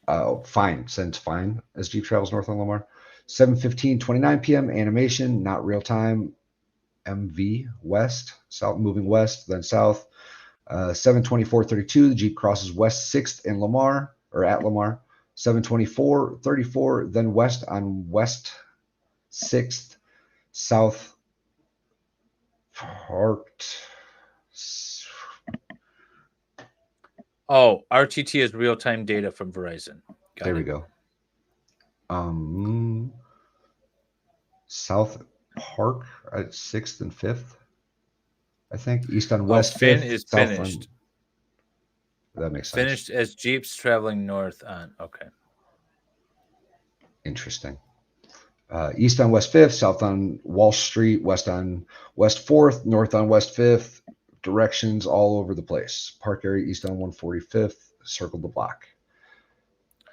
Sends fine as Jeep travels north on Lamar. 7:15, 29 p.m. Animation, not real time. MV west, south, moving west, then south. 7:24:32, the Jeep crosses west 6th in Lamar, or at Lamar. 7:24:34, then west on west 6th, south parked. Oh, RTT is real-time data from Verizon. There we go. South Park at 6th and 5th, I think. East on west. Finn 5th, is south finished. That makes sense. Finished as Jeeps traveling north on. Okay. Interesting. East on West 5th, south on Walsh Street, west on West 4th, north on West 5th. Directions all over the place. Park area east on 145th, circle the block.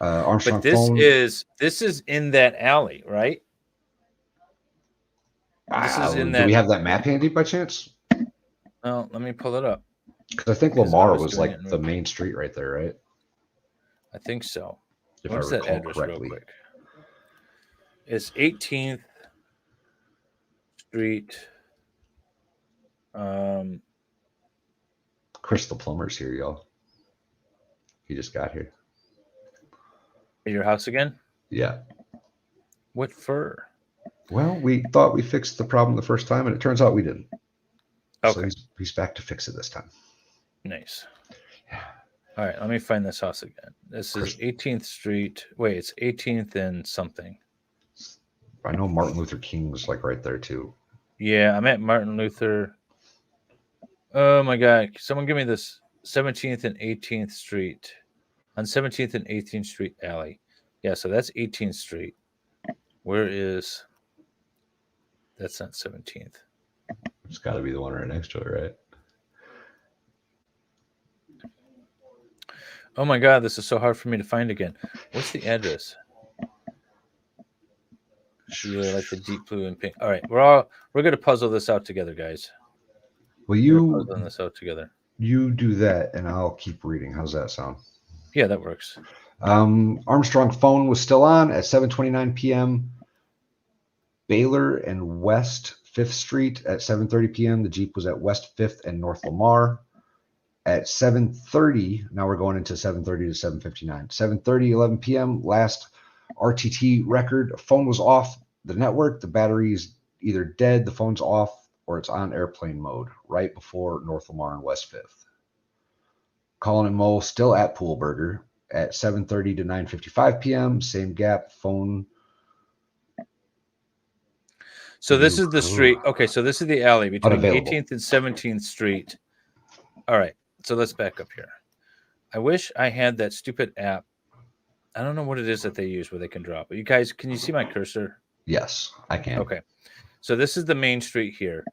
Armstrong but this phone. this is in that alley, right? This is in Do we have that map handy by chance? Well, let me pull it up. Because I think Lamar was like the main street right there, right? I think so. If What's I that recall address correctly. real quick? It's 18th Street. Chris the plumber's here, y'all. He just got here. At your house again? Yeah. What for? Well, we thought we fixed the problem the first time, and it turns out we didn't. Okay. So he's back to fix it this time. Nice. Yeah. All right, let me find this house again. This is 18th Street. Wait, it's 18th and something. I know Martin Luther King was like right there too. Yeah, I'm at Martin Luther. Oh my God. Someone give me this 17th and 18th Street. On 17th and 18th Street alley. Yeah, so that's 18th Street. Where is... That's not 17th. It's got to be the one right next to it, right? Oh my God, this is so hard for me to find again. What's the address? Yeah, like the deep blue and pink. All right, we're gonna puzzle this out together, guys. Well, you puzzling this out together. You do that, and I'll keep reading. How's that sound? Yeah, that works. Armstrong phone was still on at 7:29 p.m. Baylor and West 5th Street at 7:30 p.m. The Jeep was at West 5th and North Lamar. At 7:30, now we're going into 7:30 to 7:59. 7:30, 11 p.m. Last RTT record. Phone was off the network. The battery is either dead, the phone's off, or it's on airplane mode right before North Lamar and West 5th. Colin and Mo still at Poolburger at 7:30 to 9:55 p.m. Same gap. Phone. So this is the street. Okay, so this is the alley between Unavailable. 18th and 17th Street. All right, so let's back up here. I wish I had that stupid app. I don't know what it is that they use where they can drop it. You guys, can you see my cursor? Yes, I can. Okay, so this is the main street here,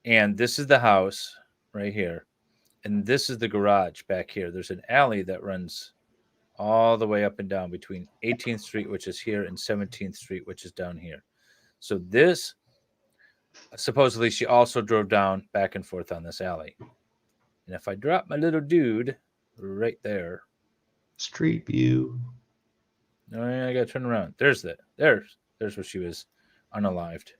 and this is the house right here, and this is the garage back here. There's an alley that runs all the way up and down between 18th Street, which is here, and 17th Street, which is down here. So this, supposedly, she also drove down back and forth on this alley. And if I drop my little dude right there. Street view. Oh, yeah, I gotta turn around. There's where she was unalived.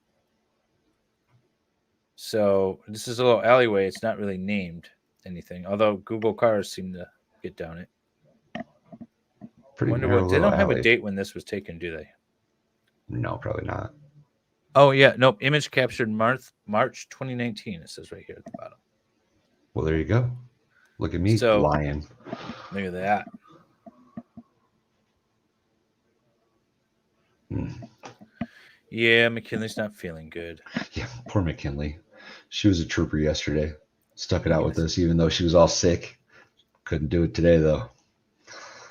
So this is a little alleyway. It's not really named anything, although Google cars seem to get down it. Pretty Wonder narrow what they little don't have a alley. date when this was taken, do they? No, probably not. Oh yeah, nope. Image captured March 2019. It says right here at the bottom. Well, there you go. Look at me So lying. look at that. Yeah, McKinley's not feeling good. Yeah, poor McKinley. She was a trooper yesterday. Stuck it You out can- with us, even though she was all sick. Couldn't do it today, though.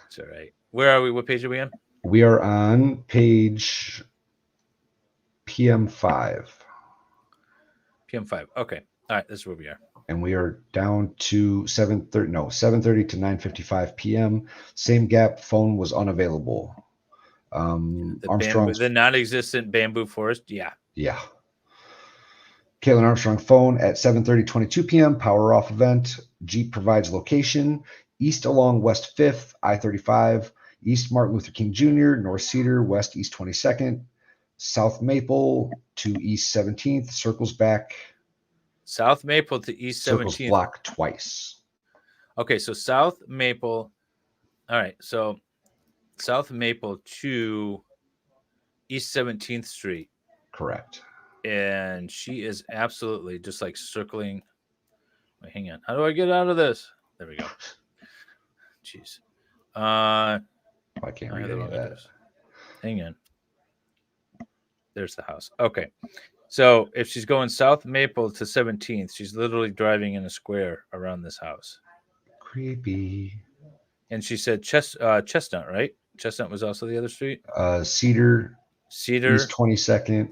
It's all right. Where are we? What page are we on? We are on page PM5. PM5. Okay. All right. This is where we are. And we are down to 7:30 to 9:55 p.m. Same gap, phone was unavailable. Armstrong's, the non-existent bamboo forest. Yeah. yeah. Kaitlin Armstrong phone at 7:22 p.m. Power off event. Jeep provides location. East along West 5th, I-35. East Martin Luther King Jr., North Cedar, West East 22nd. South Maple to East 17th. Circles back. South Maple to East Circles 17th. block twice. Okay, so South Maple. All right, so South Maple to East 17th Street. Correct. And she is absolutely just like circling. Wait, hang on. How do I get out of this? There we go. Jeez. I can't I read have the any wrong of that. address. Hang on. There's the house. Okay. So if she's going South Maple to 17th, she's literally driving in a square around this house. Creepy. And she said Chestnut, right? Chestnut was also the other street. Cedar. Cedar. East 22nd.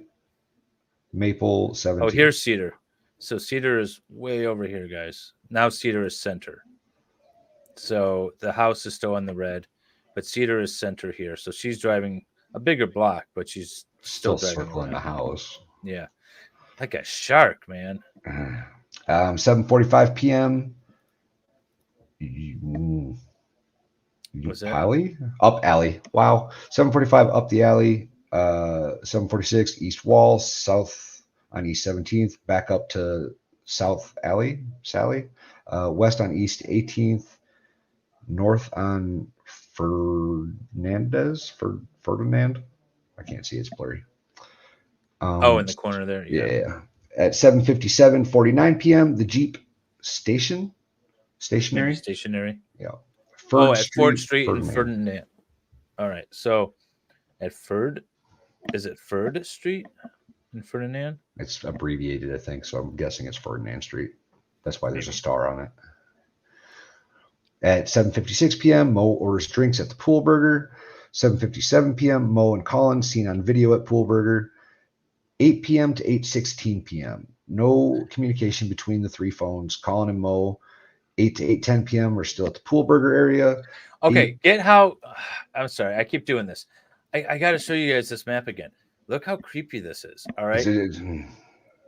Maple 17th. Oh, here's Cedar. So Cedar is way over here, guys. Now Cedar is center. So the house is still on the red, but Cedar is center here. So she's driving a bigger block, but she's still driving circling the house. Yeah. Like a shark, man. 7:45 p.m. Was that? Alley? Up alley. Wow. 7:45 up the alley. 7:46 east wall, south on East 17th, back up to South Alley, Sally. West on East 18th, north on Ferdinand. I can't see, it's blurry. In the corner there. Yeah. At 7:57, 49 p.m., the Jeep stationary. Maybe stationary. Yeah. Ford Street and Ferdinand. All right. So at is it Ferd Street in Ferdinand? It's abbreviated, I think, so I'm guessing it's Ferdinand Street. That's why there's a star on it. At 7:56 p.m., Mo orders drinks at the Pool Burger. 7:57 p.m., Mo and Colin seen on video at Pool Burger. 8 p.m. to 8:16 p.m. No communication between the three phones. Colin and Mo. 8 to 8:10 p.m. are still at the Pool Burger area. Okay, get how. I'm sorry, I keep doing this. I got to show you guys this map again. Look how creepy this is. All right.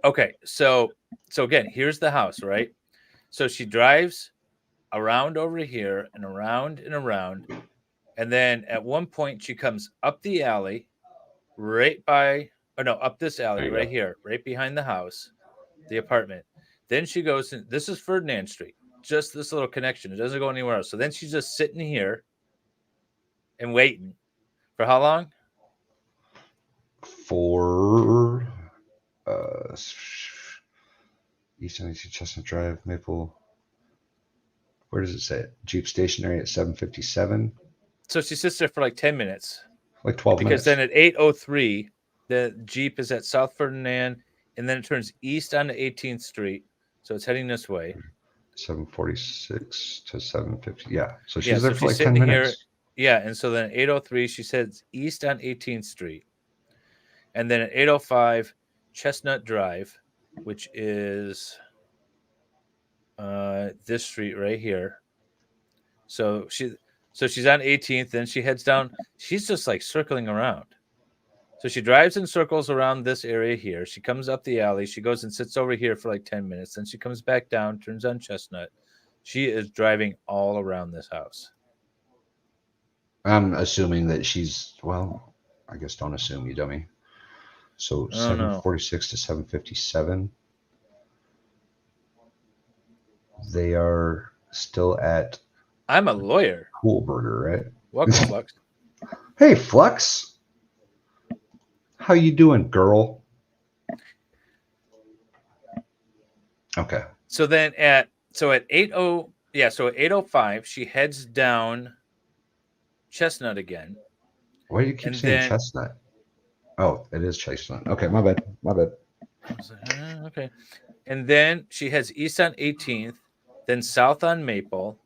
Okay, so again, here's the house, right? So she drives around over here and around and around, and then at one point she comes up the alley, up this alley right here, right behind the house, the apartment. Then she goes in. This is Ferdinand Street. Just this little connection. It doesn't go anywhere else. So then she's just sitting here and waiting for how long? For East 92 Chestnut Drive, Maple. Where does it say it? Jeep stationary at 7:57. So she sits there for like 10 minutes. Like 12 minutes. Because then at 8:03, the Jeep is at South Ferdinand, and then it turns east onto 18th Street. So it's heading this way. 7:46 to 7:50. Yeah. So she's there for like 10 minutes. Here, and so then at 8:03, she heads east on 18th Street. And then at 8:05, Chestnut Drive, which is this street right here. So she's on 18th, then she heads down. She's just like circling around. So she drives in circles around this area here. She comes up the alley. She goes and sits over here for like 10 minutes. Then she comes back down, turns on Chestnut, She is driving all around this house. I'm assuming that I guess don't assume, you dummy. So I don't know. 746 to 757. They are still at I'm a lawyer. Pool Burger, right? Welcome, Flux. Hey, Flux. How you doing, girl? Okay. So then at 8:05 she heads down Chestnut again. Why do you keep And saying then Chestnut? Oh, it is Chestnut. Okay, my bad. My bad. I was like, okay. And then she heads east on 18th, then south on Maple.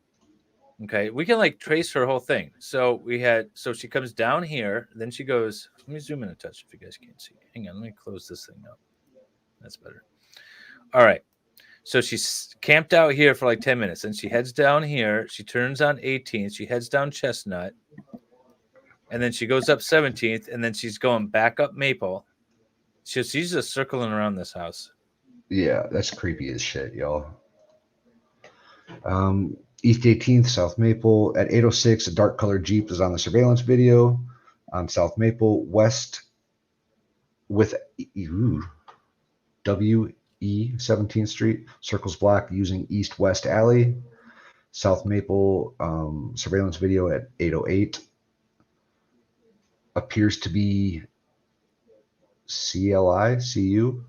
Okay, we can like trace her whole thing. So she comes down here, then she goes. Let me zoom in a touch if you guys can't see. Hang on, let me close this thing up. That's better. All right. So she's camped out here for like 10 minutes, and she heads down here. She turns on 18th. She heads down Chestnut, and then she goes up 17th, and then she's going back up Maple. She's just circling around this house. Yeah, that's creepy as shit, y'all. East 18th, South Maple. At 8:06, a dark colored Jeep is on the surveillance video on South Maple. West with WE 17th Street. Circles block using east-west alley. South Maple surveillance video at 8:08. Appears to be CU.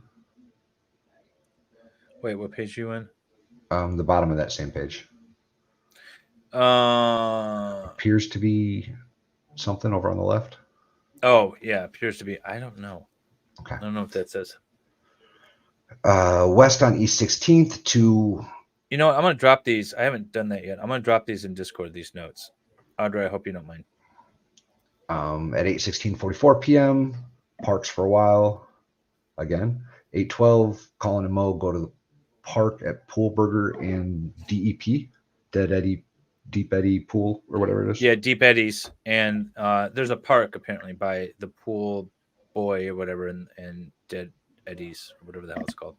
Wait, what page are you in? The bottom of that same page. Uh, Appears to be something over on the left. Oh, yeah, appears to be. I don't know. Okay. I don't know what that says. West on East 16th to... You know what? I'm going to drop these. I haven't done that yet. I'm going to drop these in Discord, these notes. Audrey, I hope you don't mind. At 8:16:44 p.m., parks for a while. Again, 8:12, Colin and Mo go to the park at Pool Burger and DEP, Deep Eddy Pool, or whatever it is. Yeah, Deep Eddies. And there's a park, apparently, by the Pool Boy or whatever, and Dead Eddies, or whatever the hell it's called.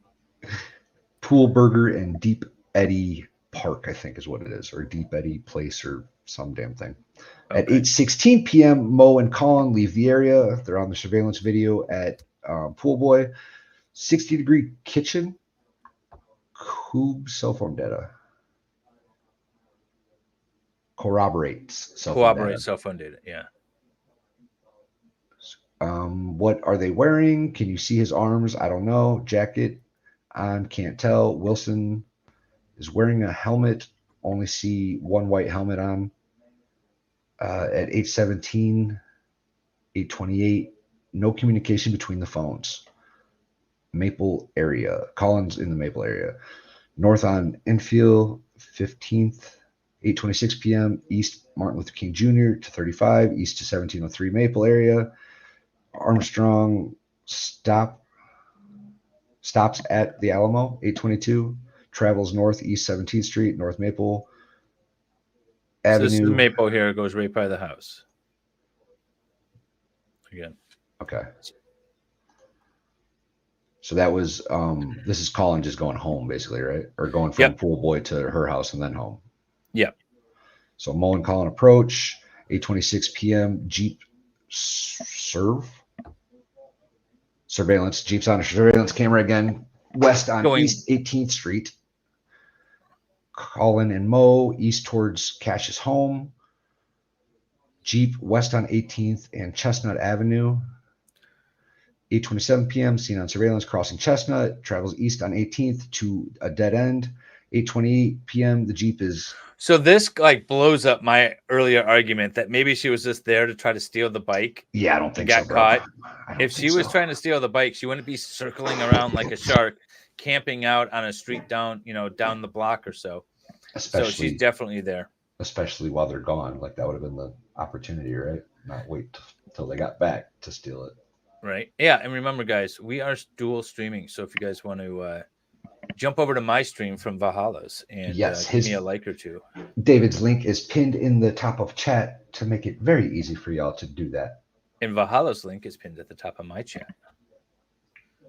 Pool Burger and Deep Eddy Park, I think is what it is, or Deep Eddy Place or some damn thing. Okay. At 8:16 p.m., Mo and Colin leave the area. They're on the surveillance video at Pool Boy. 60-degree kitchen. Coob cell phone data. Corroborates cell phone data, yeah. What are they wearing? Can you see his arms? I don't know. Jacket on, can't tell. Wilson is wearing a helmet. Only see one white helmet on. At 8:17, 8:28, no communication between the phones. Maple area. Collins in the Maple area. North on Enfield, 15th, 8:26 p.m. East Martin Luther King Jr. to 35, east to 1703 Maple area. Armstrong stops at the Alamo, 8:22. Travels north, east 17th Street, North Maple Avenue. So this is Maple here. It goes right by the house. Again. Okay. So that was, this is Colin just going home, basically, right? Or going from Pool Boy to her house and then home. Yeah. So Mo and Colin approach, 8:26 p.m. Jeep surveillance. Jeep's on a surveillance camera again. West on East 18th Street. Colin and Mo east towards Cash's home. Jeep west on 18th and Chestnut Avenue. 8:27 p.m. seen on surveillance crossing Chestnut. Travels east on 18th to a dead end. 8:28 p.m. the Jeep is... So this like blows up my earlier argument that maybe she was just there to try to steal the bike. Yeah, I don't think got so, bro. Caught. If she was trying to steal the bike, she wouldn't be circling around like a shark, camping out on a street down the block or so. So she's definitely there. Especially while they're gone. Like that would have been the opportunity, right? Not wait till they got back to steal it. Right. Yeah. And remember, guys, we are dual streaming. So if you guys want to jump over to my stream from Valhalla's and give me a like or two. David's link is pinned in the top of chat to make it very easy for y'all to do that. And Valhalla's link is pinned at the top of my chat.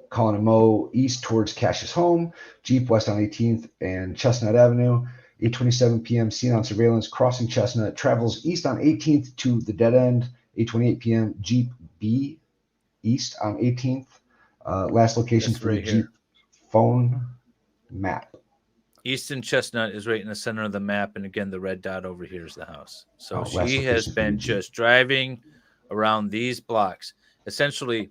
Colin and Mo east towards Cash's home. Jeep west on 18th and Chestnut Avenue. 8:27 p.m. seen on surveillance crossing Chestnut. Travels east on 18th to the dead end. 8:28 p.m. Jeep B east on 18th. Last location That's for the right Jeep here. phone map. Easton Chestnut is right in the center of the map, and again, the red dot over here is the house. So Last she has location for the been Jeep. just driving around these blocks, essentially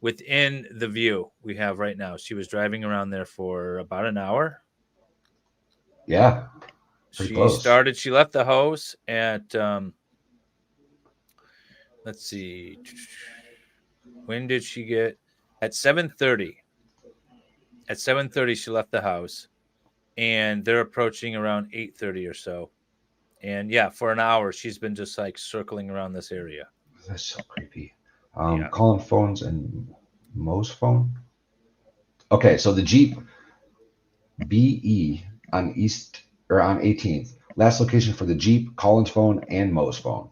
within the view we have right now. She was driving around there for about an hour. Yeah, pretty close. She left the house at let's see, when did she get? At 7:30. At 7:30 she left the house, and they're approaching around 8:30 or so. And yeah, for an hour she's been just like circling around this area. That's so creepy. Yeah. Calling phones and Mo's phone. Okay, so the Jeep BE on East or on 18th. Last location for the Jeep, Colin's phone, and Mo's phone.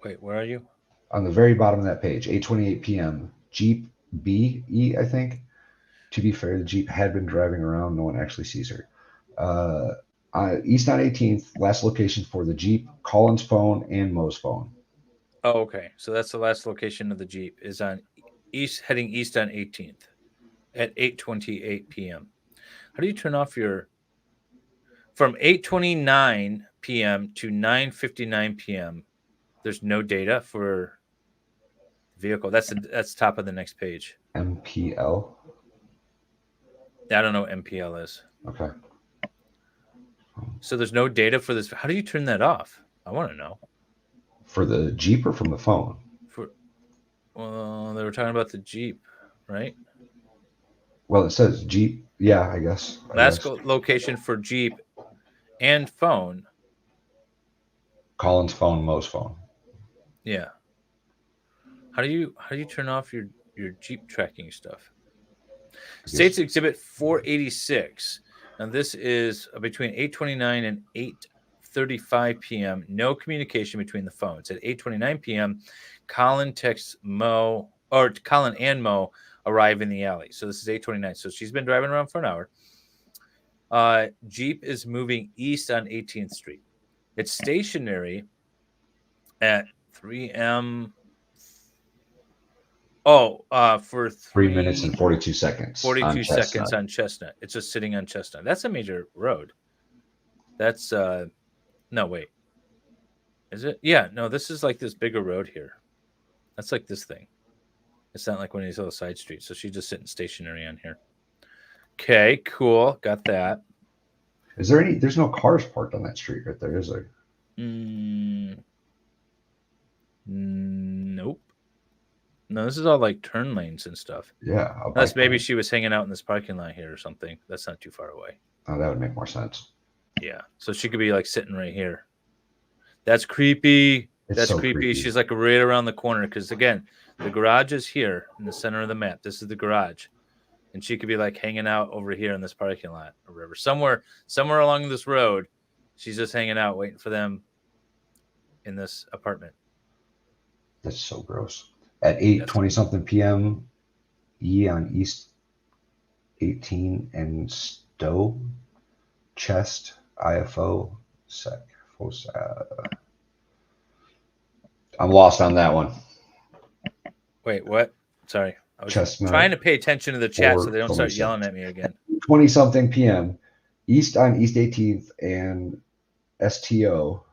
Wait, where are you? On the very bottom of that page, 8:28 p.m. Jeep BE, I think. To be fair, the Jeep had been driving around. No one actually sees her. East on 18th. Last location for the Jeep, Colin's phone, and Mo's phone. Oh, okay. So that's the last location of the Jeep is on east, heading east on 18th at 8:28 p.m. How do you turn off your from 8:29 p.m. to 9:59 p.m.? There's no data for the vehicle. That's top of the next page. MPL. I don't know what MPL is. Okay. So there's no data for this. How do you turn that off? I want to know. For the Jeep or from the phone? Well, they were talking about the Jeep, right? Well, it says Jeep. Yeah, I guess. Last location for Jeep and phone. Colin's phone, Mo's phone. Yeah. How do you turn off your Jeep tracking stuff? States Exhibit 486. Now this is between 8:29 and 8:35 p.m. No communication between the phones. At 8:29 p.m., Colin texts Mo, or Colin and Mo arrive in the alley. So this is 8:29. So she's been driving around for an hour. Jeep is moving east on 18th Street. It's stationary at 3M. For 3 minutes and 42 seconds. 42 seconds on Chestnut. It's just sitting on Chestnut. That's a major road. That's no, wait. Is it? Yeah, no, this is like this bigger road here. That's like this thing. It's not like one of these little side streets. So she's just sitting stationary on here. Okay, cool. Got that. Is there any? There's no cars parked on that street right there, is there? Nope. No, this is all like turn lanes and stuff. Yeah. Unless maybe she was hanging out in this parking lot here or something. That's not too far away. Oh, that would make more sense. Yeah. So she could be like sitting right here. That's creepy. That's so creepy. She's like right around the corner because, again, the garage is here in the center of the map. This is the garage. And she could be like hanging out over here in this parking lot or whatever. Somewhere along this road, she's just hanging out waiting for them in this apartment. That's so gross. At 8:20 something p.m., E on East 18 and Stowe, Chest, IFO, Sec. I'm lost on that one. Wait, what? Sorry. I was Chestnut, trying to pay attention to the chat so they don't start yelling at me again. 20 something p.m., East on East 18th and STO,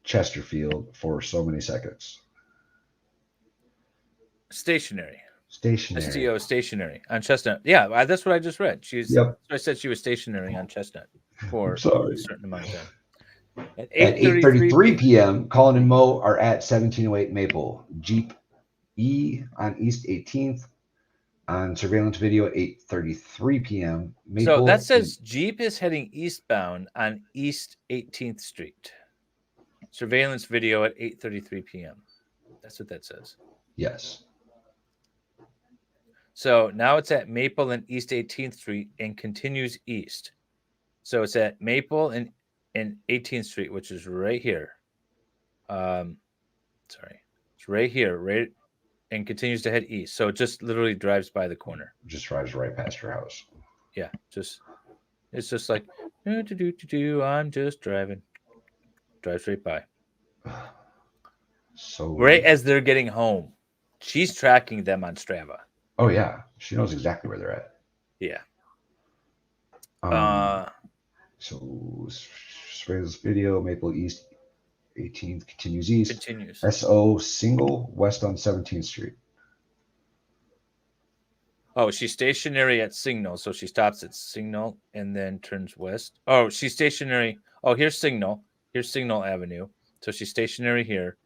Chesterfield for so many seconds. Stationary. STO stationary on Chestnut. Yeah, that's what I just read. I said she was stationary on Chestnut for a certain amount of time. At 8:33 p.m., Colin and Mo are at 1708 Maple. Jeep E on East 18th on surveillance video at 8:33 p.m. Maple. So that says Jeep is heading eastbound on East 18th Street. Surveillance video at 8:33 p.m. That's what that says. Yes. So now it's at Maple and East 18th Street and continues east. So it's at Maple and 18th Street, which is right here. It's right here, right and continues to head east. So it just literally drives by the corner. Just drives right past your house. Yeah, it's just like I'm just driving. Drives right by. So Right as they're getting home, she's tracking them on Strava. oh yeah, she knows exactly where they're at. Yeah. Um, so surveillance video, Maple East 18th continues east. Continues. SO single west on 17th Street. Oh, she's stationary at Signal, so she stops at Signal and then turns west. Oh, she's stationary. Oh, here's Signal. Here's Signal Avenue. So she's stationary here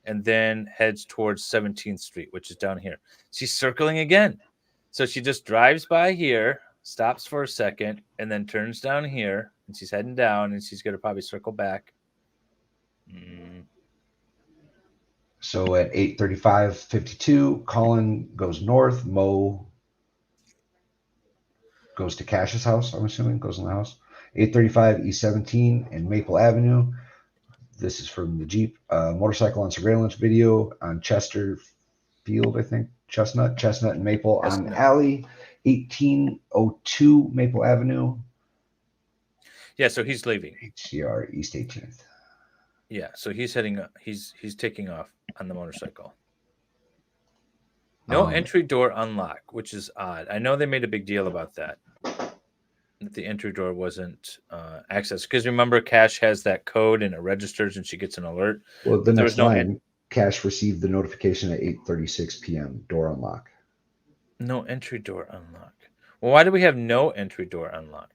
and then heads towards 17th Street, which is down here. She's circling again. So she just drives by here, stops for a second, and then turns down here, and she's heading down, and she's going to probably circle back. So at 8:35:52, Colin goes north. Mo goes to Cash's house, I'm assuming, goes in the house. 8:35 East 17 and Maple Avenue. This is from the Jeep. Motorcycle on surveillance video on Chesterfield, I think. Chestnut and Maple on alley. 1802 Maple Avenue. Yeah, so he's leaving. HCR East 18th. Yeah, so he's heading. He's taking off on the motorcycle. No entry door unlock, which is odd. I know they made a big deal about that. That the entry door wasn't accessed because remember, Cash has that code and it registers and she gets an alert. Well, the next line, Cash received the notification at 8:36 p.m. Door unlock. No entry door unlock. Well, why do we have no entry door unlock?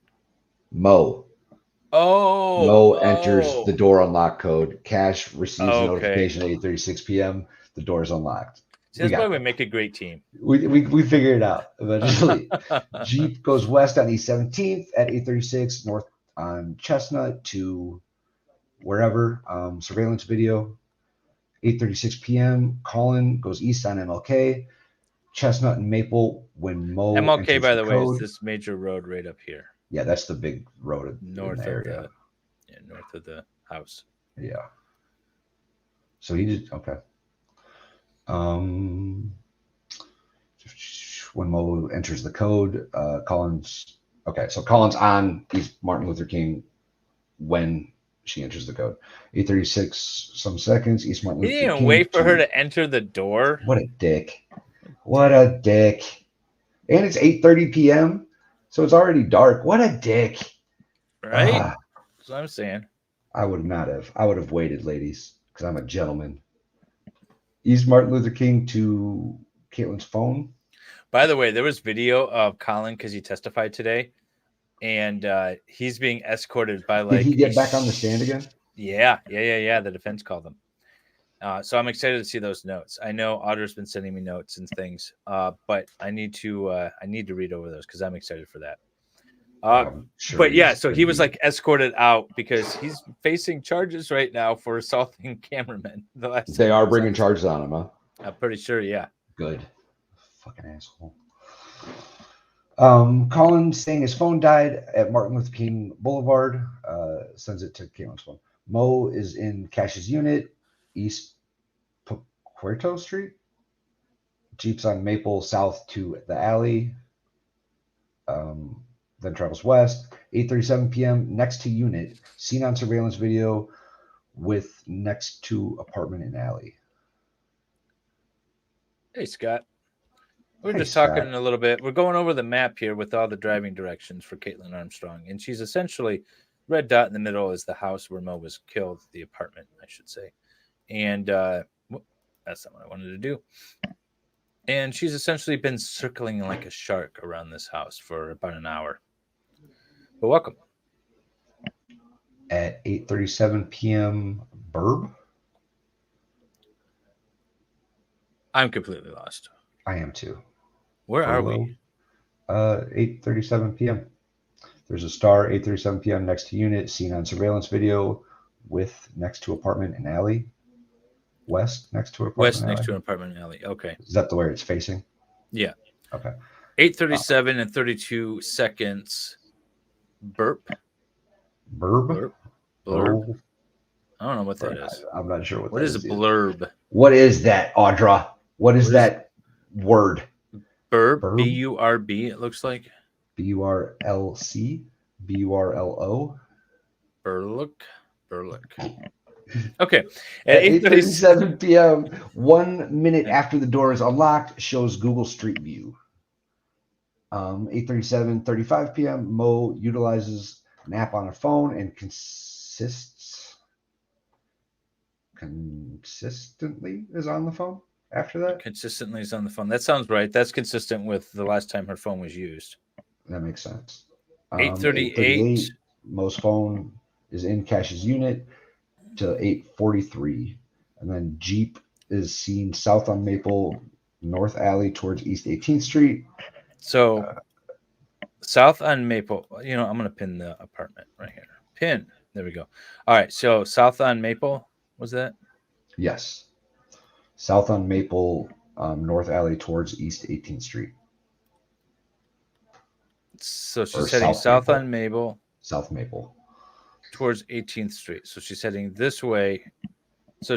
Mo Mo enters the door unlock code. Cash receives a notification at 8:36 p.m. The door is unlocked. See, that's why we make a great team. We figure it out eventually. Jeep goes west on East 17th at 8:36, north on Chestnut to wherever. Surveillance video, 8:36 p.m. Colin goes east on MLK. Chestnut and Maple when Mo MLK, by the way, is this major road right up here. Yeah, that's the big road north in the area. North of the house. Yeah. So he did okay. When Mo enters the code, Colin's okay. So Colin's on East Martin Luther King when she enters the code. 8:36 some seconds. East Martin Luther King. He didn't wait for her to enter the door. What a dick! What a dick! And it's 8:30 p.m. So it's already dark. What a dick! Right? That's what I'm saying. I would not have. I would have waited, ladies, because I'm a gentleman. East Martin Luther King to Caitlin's phone. By the way, there was video of Colin because he testified today, and he's being escorted by like. Did he get back on the stand again? Yeah. The defense called him. So I'm excited to see those notes. I know Otter's been sending me notes and things, but I need to read over those because I'm excited for that. Sure, but yeah, so he was like escorted out because he's facing charges right now for assaulting cameramen. They are bringing charges on him, huh? I'm pretty sure, yeah. Good. Fucking asshole. Colin saying his phone died at Martin Luther King Boulevard. Sends it to Caitlin's phone. Mo is in Cash's unit, East Puerto Street. Jeep's on Maple south to the alley. Then travels west. 8:37 p.m. next to unit. Seen on surveillance video with next to apartment and alley. Hey, Scott. We're just talking a little bit. We're going over the map here with all the driving directions for Kaitlin Armstrong. And she's essentially red dot in the middle is the house where Mo was killed, the apartment, I should say. And that's not what I wanted to do. And she's essentially been circling like a shark around this house for about an hour. But welcome. At 8:37 p.m. Burb? I'm completely lost. I am too. Where are we? 8:37 p.m. There's a star, 8:37 p.m. next to unit, seen on surveillance video with next to apartment and alley. West next to apartment. West next to an apartment and alley. Okay. Is that the way it's facing? Yeah. Okay. 8:37 and 32 seconds. Burp. Burb? Blurb. I don't know what that is. I'm not sure what is a blurb. What is that, Audra? What is that? Word. Burb, B-U-R-B, it looks like. B-U-R-L-C, B-U-R-L-O. Burlook. Okay. At 8:30. 8:37 p.m., 1 minute after the door is unlocked, shows Google Street View. 8:35 p.m., Mo utilizes an app on her phone and consistently is on the phone after that. Consistently is on the phone. That sounds right. That's consistent with the last time her phone was used. That makes sense. 8:38. Mo's phone is in Cash's unit to 8:43. And then Jeep is seen south on Maple, North Alley towards East 18th Street. So south on Maple, I'm going to pin the apartment right here. Pin. There we go. All right. So south on Maple, was that? Yes. South on Maple, North Alley towards East 18th Street. So she's heading south on Maple. South Maple. Towards 18th Street. So she's heading this way. So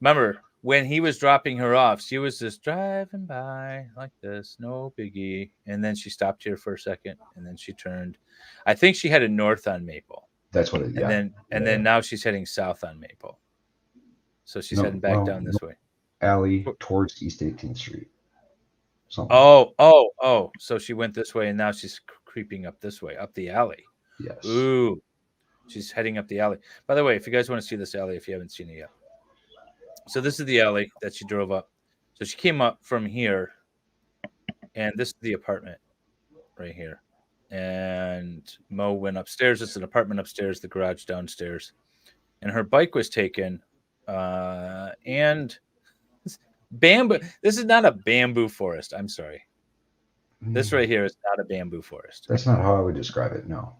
remember, when he was dropping her off, she was just driving by like this, no biggie. And then she stopped here for a second, and then she turned. I think she headed north on Maple. That's what it is. And then now she's heading south on Maple. So she's heading back down this way. Alley towards East 18th Street. Something. Oh. So she went this way, and now she's creeping up this way, up the alley. Yes. Ooh. She's heading up the alley. By the way, if you guys want to see this alley, if you haven't seen it yet. So this is the alley that she drove up. So she came up from here, and this is the apartment right here. And Mo went upstairs. It's an apartment upstairs, the garage downstairs. And her bike was taken. And bamboo. This is not a bamboo forest. I'm sorry. This right here is not a bamboo forest. That's not how I would describe it. No,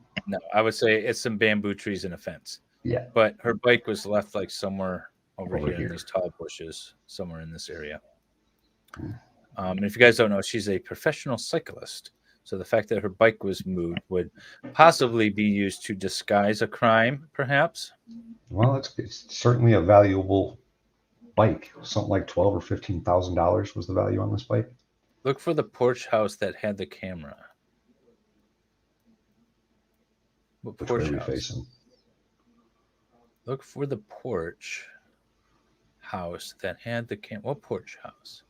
I would say it's some bamboo trees and a fence. Yeah. But her bike was left like somewhere over here in these tall bushes, somewhere in this area. And if you guys don't know, she's a professional cyclist. So the fact that her bike was moved would possibly be used to disguise a crime, perhaps. Well, it's certainly a valuable bike. Something like $12,000 or $15,000 was the value on this bike. Look for the porch house that had the camera. What Which porch way are we house? facing? Look for the porch house that had the camera. What porch house?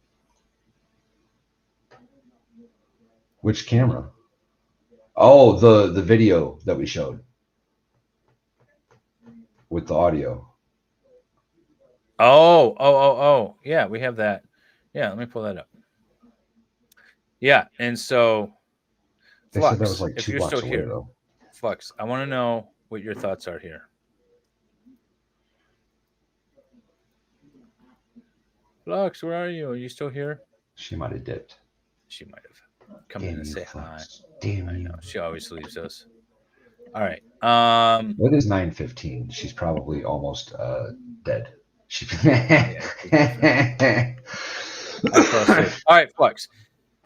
Which camera? Oh, the video that we showed with the audio. Oh. Yeah, we have that. Yeah, let me pull that up. Yeah, and so They Flux, said that was like if 2 you're blocks still away, here, though. Flux, I want to know what your thoughts are here. Flux, where are you? Are you still here? She might have dipped. She might have come in and say hi. Damn I you. know. She always leaves us. All right. It is 9:15. She's probably almost dead. All right, Flux.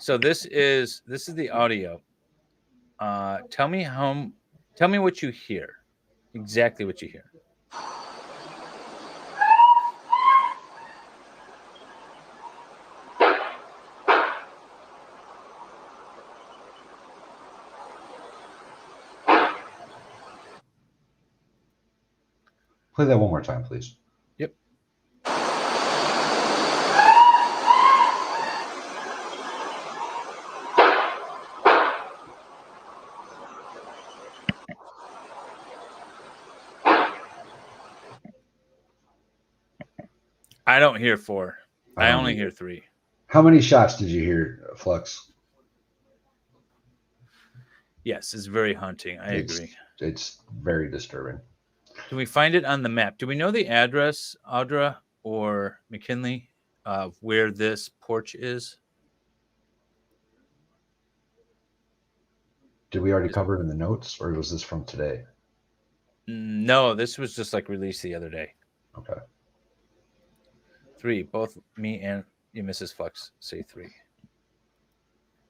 So this is the audio. Tell me what you hear. Exactly what you hear. Play that one more time, please. Yep. I don't hear 4. I only hear 3. How many shots did you hear, Flux? Yes, it's very haunting. I agree. It's very disturbing. Can we find it on the map? Do we know the address, Audra or McKinley, of where this porch is? Did we already cover it in the notes, or was this from today? No, this was just like released the other day. Okay. 3. Both me and you, Mrs. Flux, say 3.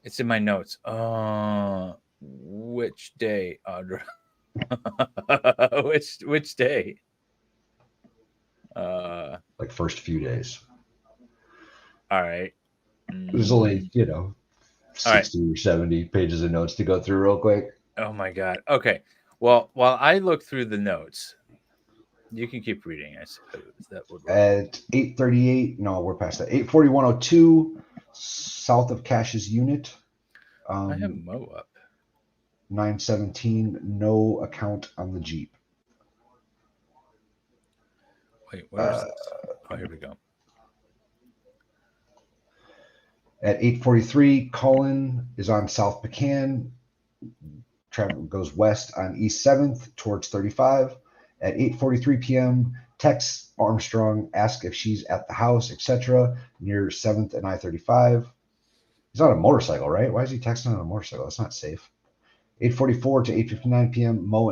It's in my notes. Which day, Audra? which day? Like first few days. All right. There's only, All right. 60 or 70 pages of notes to go through real quick. Oh my God. Okay. Well, while I look through the notes, you can keep reading. I suppose that would work. At 8:38, no, we're past that. 8:41:02, south of Cash's unit. I have Mo up. 9:17, no account on the Jeep. Wait, where's this? Oh, here we go. At 8:43, Colin is on South Pecan. Travel goes west on East 7th towards 35. At 8:43 p.m., texts Armstrong, ask if she's at the house, etc., near 7th and I-35. He's on a motorcycle, right? Why is he texting on a motorcycle? That's not safe. 8:44 to 8:59 p.m., Mo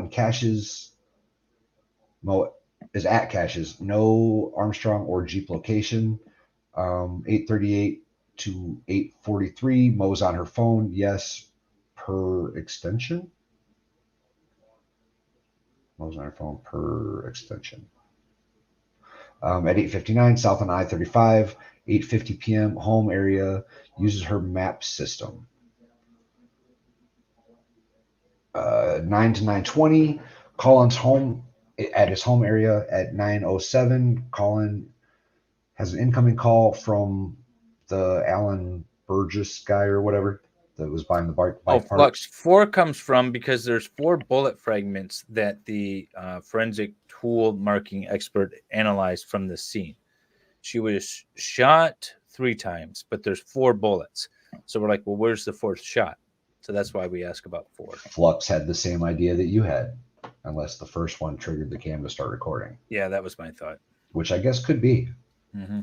is at Cash's. No Armstrong or Jeep location. 8:38 to 8:43, Mo's on her phone. Yes, per extension. Mo's on her phone per extension. At 8:59, south on I-35. 8:50 p.m., home area, uses her map system. 9 to 9:20, Colin's home at his home area. At 9:07, Colin has an incoming call from the Alan Burgess guy or whatever that was buying the bike parts. Flux 4 comes from because there's 4 bullet fragments that the forensic tool marking expert analyzed from the scene. She was shot 3 times, but there's 4 bullets. So we're like, well, where's the 4th shot? So that's why we ask about 4. Flux had the same idea that you had, unless the first one triggered the cam to start recording. Yeah, that was my thought. Which I guess could be. Mm-hmm.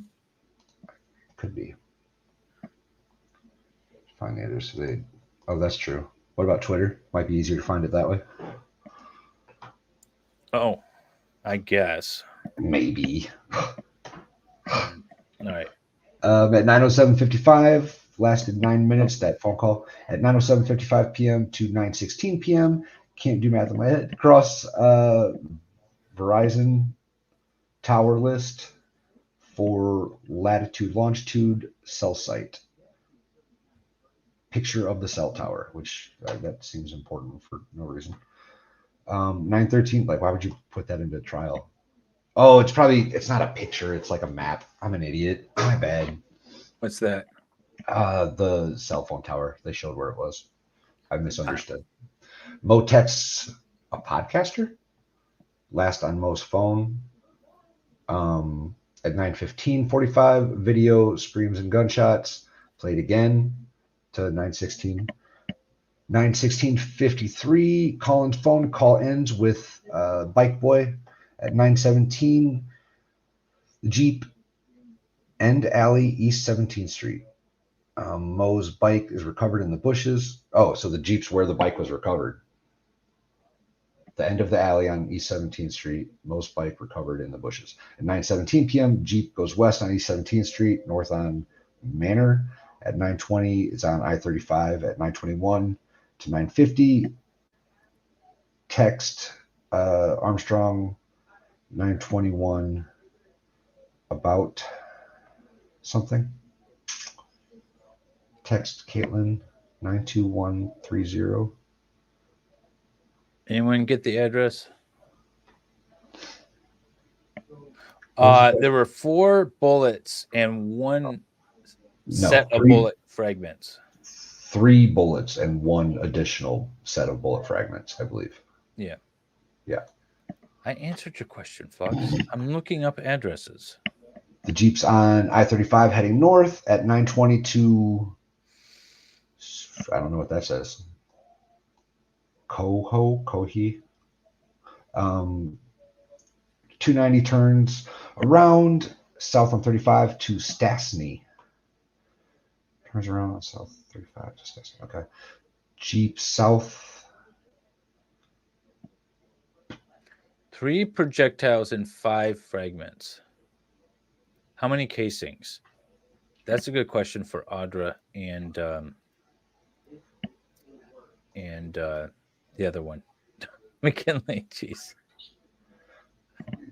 Could be. Find the others. Oh, that's true. What about Twitter? Might be easier to find it that way. Oh, I guess. Maybe. All right. At 9:07:55, lasted 9 minutes, that phone call. At 9:07:55 p.m. to 9:16 p.m., can't do math in my head. Across Verizon tower list for latitude, longitude, cell site. Picture of the cell tower, which that seems important for no reason. 9:13, like, why would you put that into trial? Oh, it's not a picture, it's like a map. I'm an idiot. My bad. What's that? The cell phone tower. They showed where it was. I misunderstood. Mo texts a podcaster. Last on Mo's phone. At 9:15:45, video screams and gunshots. Played again to 9:16. 9:16:53, Colin's phone call ends with Bike Boy. At 9:17, the Jeep end alley, East 17th Street. Mo's bike is recovered in the bushes. Oh, so the Jeep's where the bike was recovered. The end of the alley on East 17th Street. Mo's bike recovered in the bushes. At 9:17 p.m., Jeep goes west on East 17th Street, north on Manor. At 9:20, it's on I-35. At 9:21 to 9:50, text Armstrong. 9:21 about something. Text Kaitlin 92130. Anyone get the address? There were 4 bullets and 1 set of bullet fragments. 3 bullets and 1 additional set of bullet fragments, I believe. Yeah. Yeah. I answered your question, Fox. I'm looking up addresses. The Jeep's on I-35 heading north at 9:22. I don't know what that says. Kohi. 290 turns around south on 35 to Stastny. Turns around on south 35 to Stastny. Okay. Jeep south. 3 projectiles and 5 fragments. How many casings? That's a good question for Audra and the other one, McKinley. Jeez,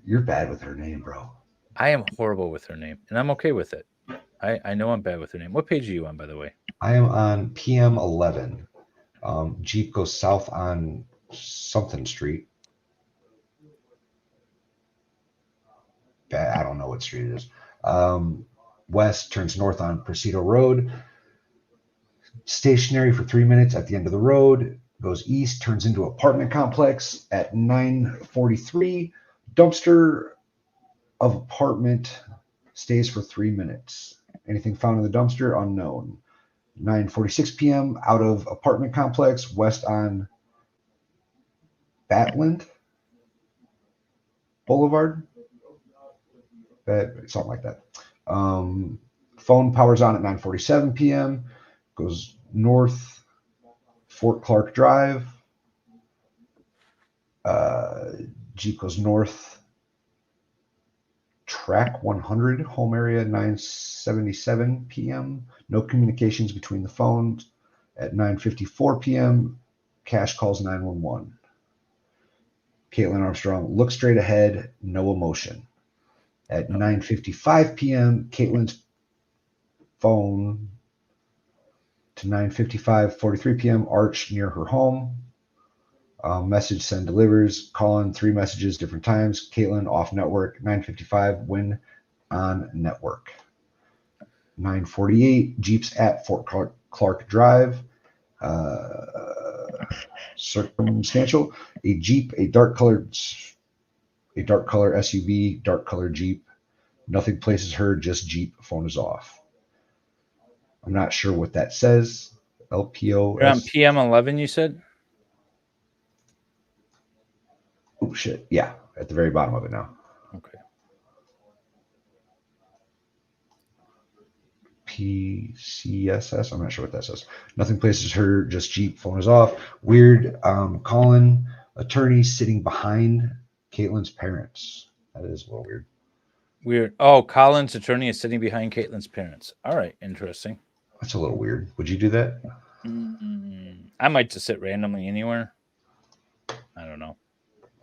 you're bad with her name, bro. I am horrible with her name, and I'm okay with it. I know I'm bad with her name. What page are you on, by the way? I am on PM 11. Jeep goes south on something street. I don't know what street it is. West turns north on Presidio Road. Stationary for 3 minutes at the end of the road. Goes east, turns into apartment complex at 9:43. Dumpster of apartment stays for 3 minutes. Anything found in the dumpster? Unknown. 9:46 p.m. out of apartment complex west on Batland Boulevard. Something like that. Phone powers on at 9:47 p.m. Goes north Fort Clark Drive. Jeep goes north Track 100 home area 9:77 p.m. No communications between the phones. At 9:54 p.m. Cash calls 911. Kaitlin Armstrong, look straight ahead, no emotion. At 9:55 p.m., Caitlin's phone to 9:55:43 p.m. Arch near her home. Message send delivers. Calling 3 messages different times. Kaitlin off network. 9:55 Win on network. 9:48 Jeeps at Fort Clark Drive. Circumstantial. A Jeep, a dark color SUV, dark color Jeep. Nothing places her, just Jeep. Phone is off. I'm not sure what that says. LPO. You're on PM 11, you said? Oh, shit. Yeah, at the very bottom of it now. Okay. PCSS. I'm not sure what that says. Nothing places her, just Jeep. Phone is off. Weird. Colin, attorney sitting behind Caitlin's parents. That is a little weird. Weird. Oh, Colin's attorney is sitting behind Caitlin's parents. All right, interesting. That's a little weird. Would you do that? I might just sit randomly anywhere. I don't know.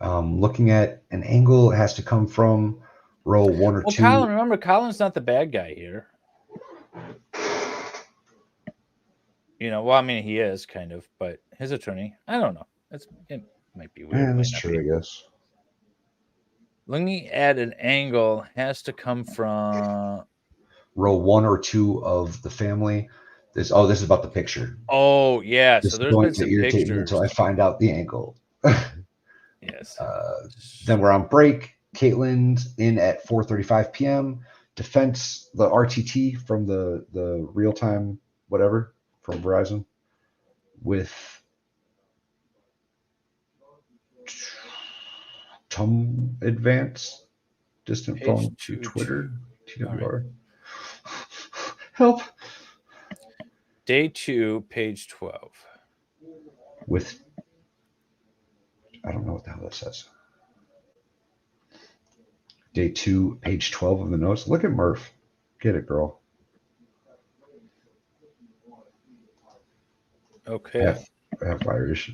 Looking at an angle, it has to come from row 1 or 2. Colin, remember, Colin's not the bad guy here. Well, I mean, he is kind of, but his attorney, I don't know. It might be weird. Yeah, that's true, I guess. Looking at an angle has to come from row 1 or 2 of the family. This is about the picture. Oh, yeah. This So is there's going been to some irritate me pictures. until I find out the angle. Yes. Then we're on break. Caitlin's in at 4:35 p.m. Defense, the RTT from the real time whatever from Verizon with Advance distant Page phone to 2, Twitter TWR. Right. Help. Day 2, page 12. With I don't know what the hell that says. Day 2, page 12 of the notes. Look at Murph. Get it, girl. Okay. Half Irish.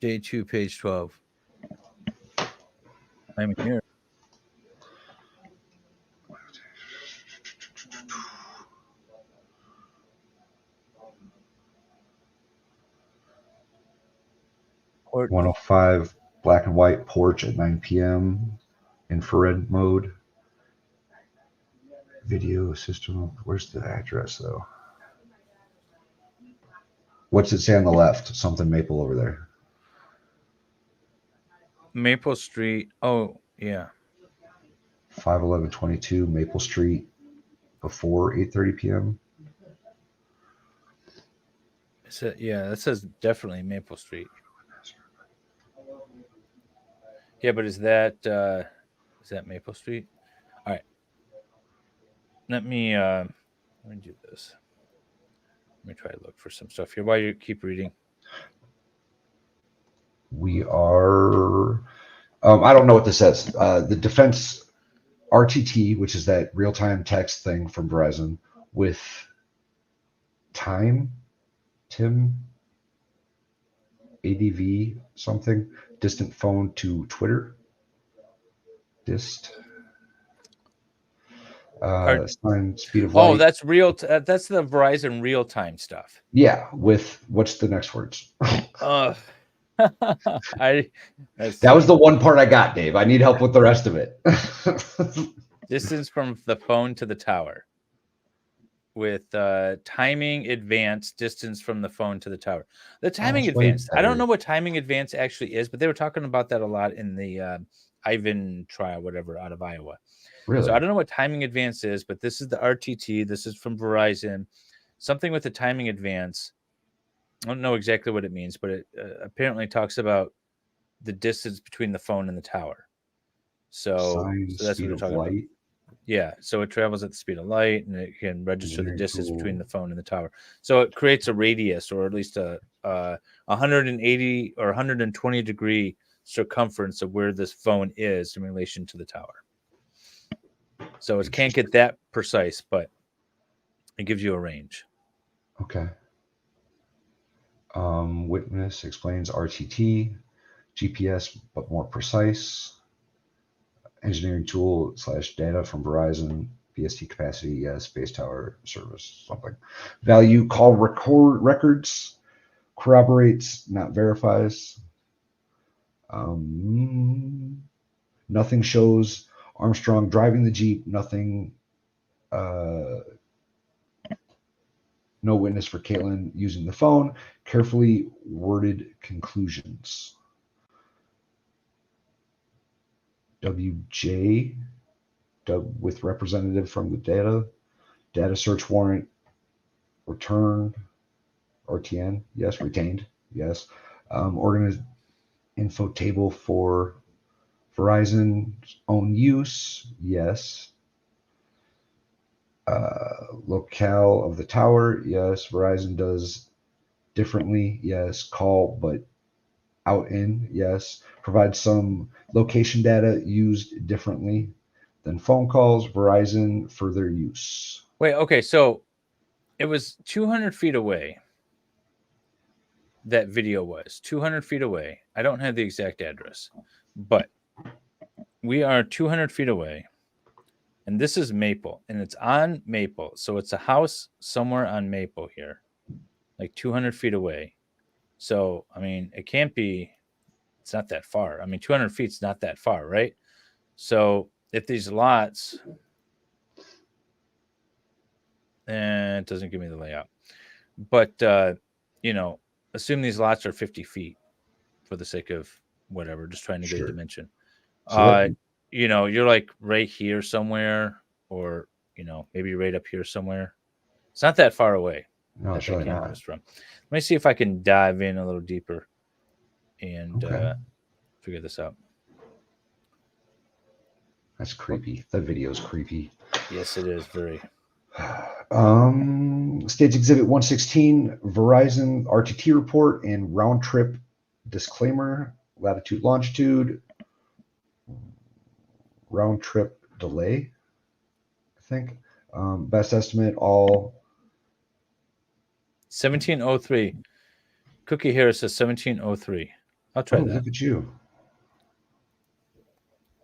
Day 2, page 12. I'm here. Port 105 black and white porch at 9 p.m. Infrared mode. Video system. Where's the address though? What's it say on the left? Something Maple over there. Maple Street. Oh, yeah. 51122 Maple Street before 8:30 p.m. Yeah, that says definitely Maple Street. Yeah, but is that Maple Street? All right. Let me do this. Let me try to look for some stuff here while you keep reading. We are. I don't know what this says. The defense RTT, which is that real-time text thing from Verizon, with Tim ADV something distant phone to Twitter. Dist. Sign speed of Oh, light. that's real. That's the Verizon real time stuff. Yeah, with what's the next words? Let's That was see. the one part I got, Dave. I need help with the rest of it. Distance from the phone to the tower. With timing advance, distance from the phone to the tower. The timing advance. I don't know what timing advance actually is, but they were talking about that a lot in the Ivan trial, whatever, out of Iowa. Really? So I don't know what timing advance is, but this is the RTT. This is from Verizon. Something with the timing advance. I don't know exactly what it means, but it apparently talks about the distance between the phone and the tower. So that's what we're talking about. Yeah, so it travels at the speed of light, and it can register the distance between the phone and the tower. So it creates a radius, or at least a 180 or 120 degree circumference of where this phone is in relation to the tower. So it can't get that precise, but it gives you a range. Okay. Witness explains RTT, GPS, but more precise. Engineering tool / data from Verizon, BST capacity, yes, base tower service, something. Value call records, corroborates, not verifies. Nothing shows Armstrong driving the Jeep, nothing, no witness for Kaitlin using the phone, carefully worded conclusions. WJ with representative from the data search warrant returned, RTN, yes, retained, yes. Organized info table for Verizon's own use, yes. Locale of the tower, yes. Verizon does differently, yes. Call but out in, yes. Provide some location data used differently than phone calls. Verizon for their use. Wait, okay, so it was 200 feet away. That video was 200 feet away. I don't have the exact address, but we are 200 feet away. And this is Maple, and it's on Maple. So it's a house somewhere on Maple here, like 200 feet away. So, I mean, it can't be, it's not that far. I mean, 200 feet is not that far, right? So if these lots, and it doesn't give me the layout, but, you know, assume these lots are 50 feet for the sake of whatever, just trying to get a dimension. So you know, you're like right here somewhere, or, you know, maybe right up here somewhere. It's not that far away. No, it's really not. From. Let me see if I can dive in a little deeper and figure this out. That's creepy. That video is creepy. Yes, it is very. Stage Exhibit 116, Verizon RTT report and round trip disclaimer, latitude, longitude, round trip delay, I think. Best estimate, all 1703. Cookie Harris says 1703. I'll try that. Look at you.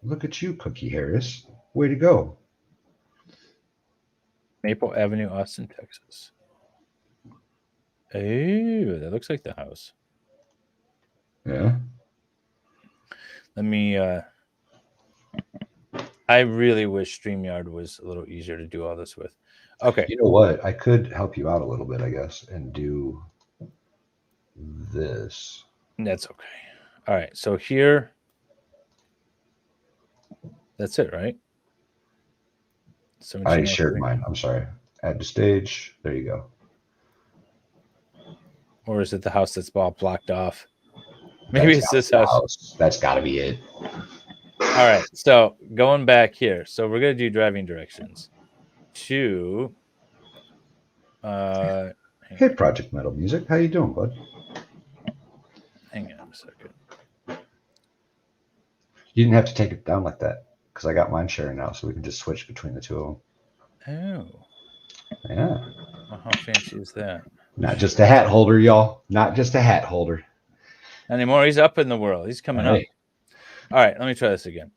Look at you, Cookie Harris. Way to go. Maple Avenue, Austen, Texas. Hey, that looks like the house. Yeah. Let me I really wish StreamYard was a little easier to do all this with. Okay. You know what? I could help you out a little bit, I guess, and do this. That's okay. All right. So here, that's it, right? I shared mine. I'm sorry. Add to stage. There you go. Or is it the house that's all blocked off? Maybe it's this house. That's got to be it. All right. So going back here. So we're going to do driving directions to. Hey, Project Metal Music. How you doing, bud? Hang on a second. You didn't have to take it down like that because I got mine sharing now, so we can just switch between the two of them. Oh. Yeah. Well, how fancy is that? Not just a hat holder, y'all. Not just a hat holder. Not anymore. He's up in the world. He's coming up. All right. Let me try this again.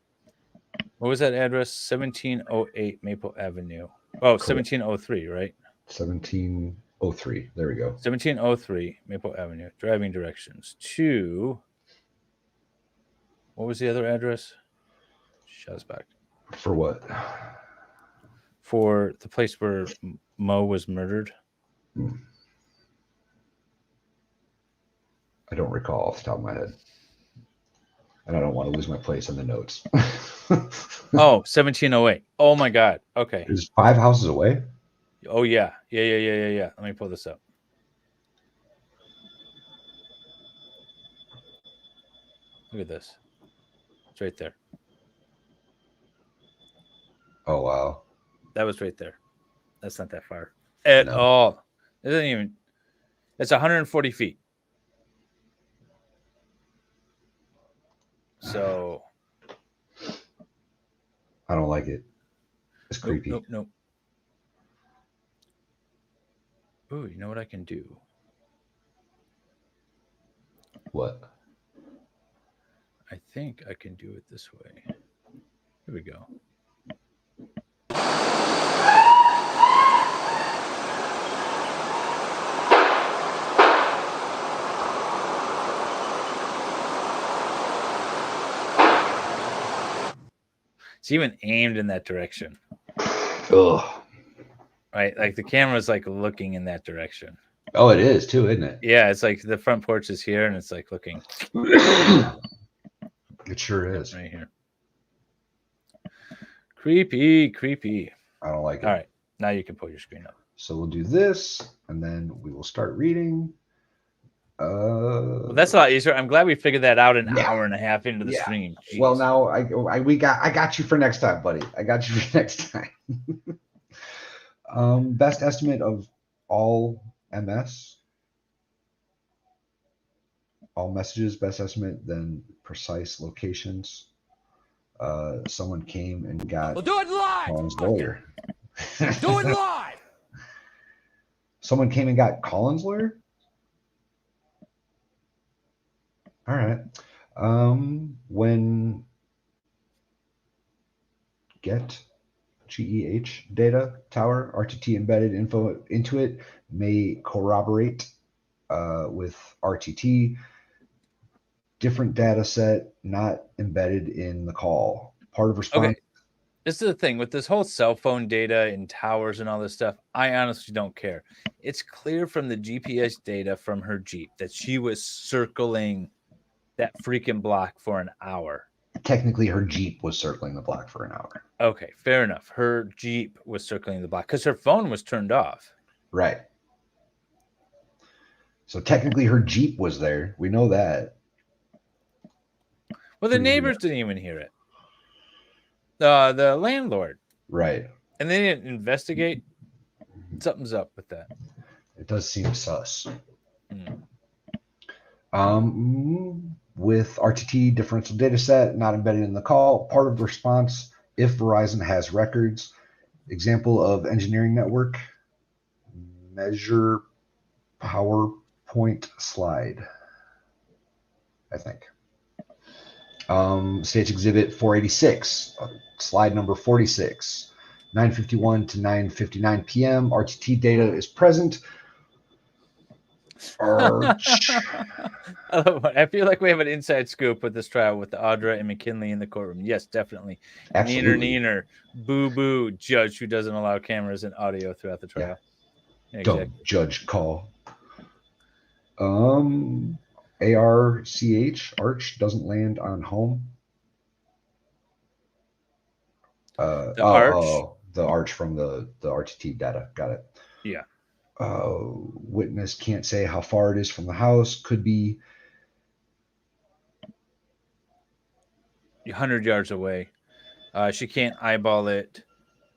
What was that address? 1708 Maple Avenue. Oh, 1703, right? 1703. There we go. 1703 Maple Avenue. Driving directions to. What was the other address? Shut us back. For what? For the place where Mo was murdered. I don't recall off the top of my head. And I don't want to lose my place in the notes. Oh, 1708. Oh my God. Okay. It's 5 houses away? Oh yeah. Yeah. Let me pull this up. Look at this. It's right there. Oh, wow. That was right there. That's not that far at all. It doesn't even. It's 140 feet. So. I don't like it. It's creepy. Nope. Ooh, you know what I can do? What? I think I can do it this way. Here we go. It's even aimed in that direction. Ugh. Right? Like the camera's like looking in that direction. Oh, it is too, isn't it? Yeah, it's like the front porch is here and it's like looking. It sure is. Right here. Creepy. I don't like it. All right. Now you can pull your screen up. So we'll do this and then we will start reading. Well, that's a lot easier. I'm glad we figured that out an hour and a half into the stream. Jeez. Well, now I got you for next time, buddy. I got you for next time. Best estimate of all MS, all messages. Best estimate, then precise locations. Someone came and got. We'll do it live. Colin's lawyer. Do it live. Someone came and got Colin's lawyer. All right. When GEH data tower RTT embedded info into it may corroborate with RTT. Different data set not embedded in the call. Part of response. Okay. This is the thing with this whole cell phone data and towers and all this stuff. I honestly don't care. It's clear from the GPS data from her Jeep that she was circling that freaking block for an hour. Technically, her Jeep was circling the block for an hour. Okay, fair enough. Her Jeep was circling the block because her phone was turned off. Right. So technically, her Jeep was there. We know that. Well, the neighbors didn't even hear it. The landlord. Right. And they didn't investigate. Something's up with that. It does seem sus. With RTT differential data set not embedded in the call, part of the response if Verizon has records. Example of engineering network, measure PowerPoint slide, I think. Stage exhibit 486, slide number 46, 9:51 to 9:59 p.m. RTT data is present. I feel like we have an inside scoop with this trial with the Audra and McKinley in the courtroom. Yes, definitely. Absolutely. Neener. Boo boo. Judge who doesn't allow cameras and audio throughout the trial. Yeah, exactly. Don't judge call. ARCH arch doesn't land on home. The arch. The arch from the RTT data. Got it. Yeah. Witness can't say how far it is from the house. Could be 100 yards away. She can't eyeball it.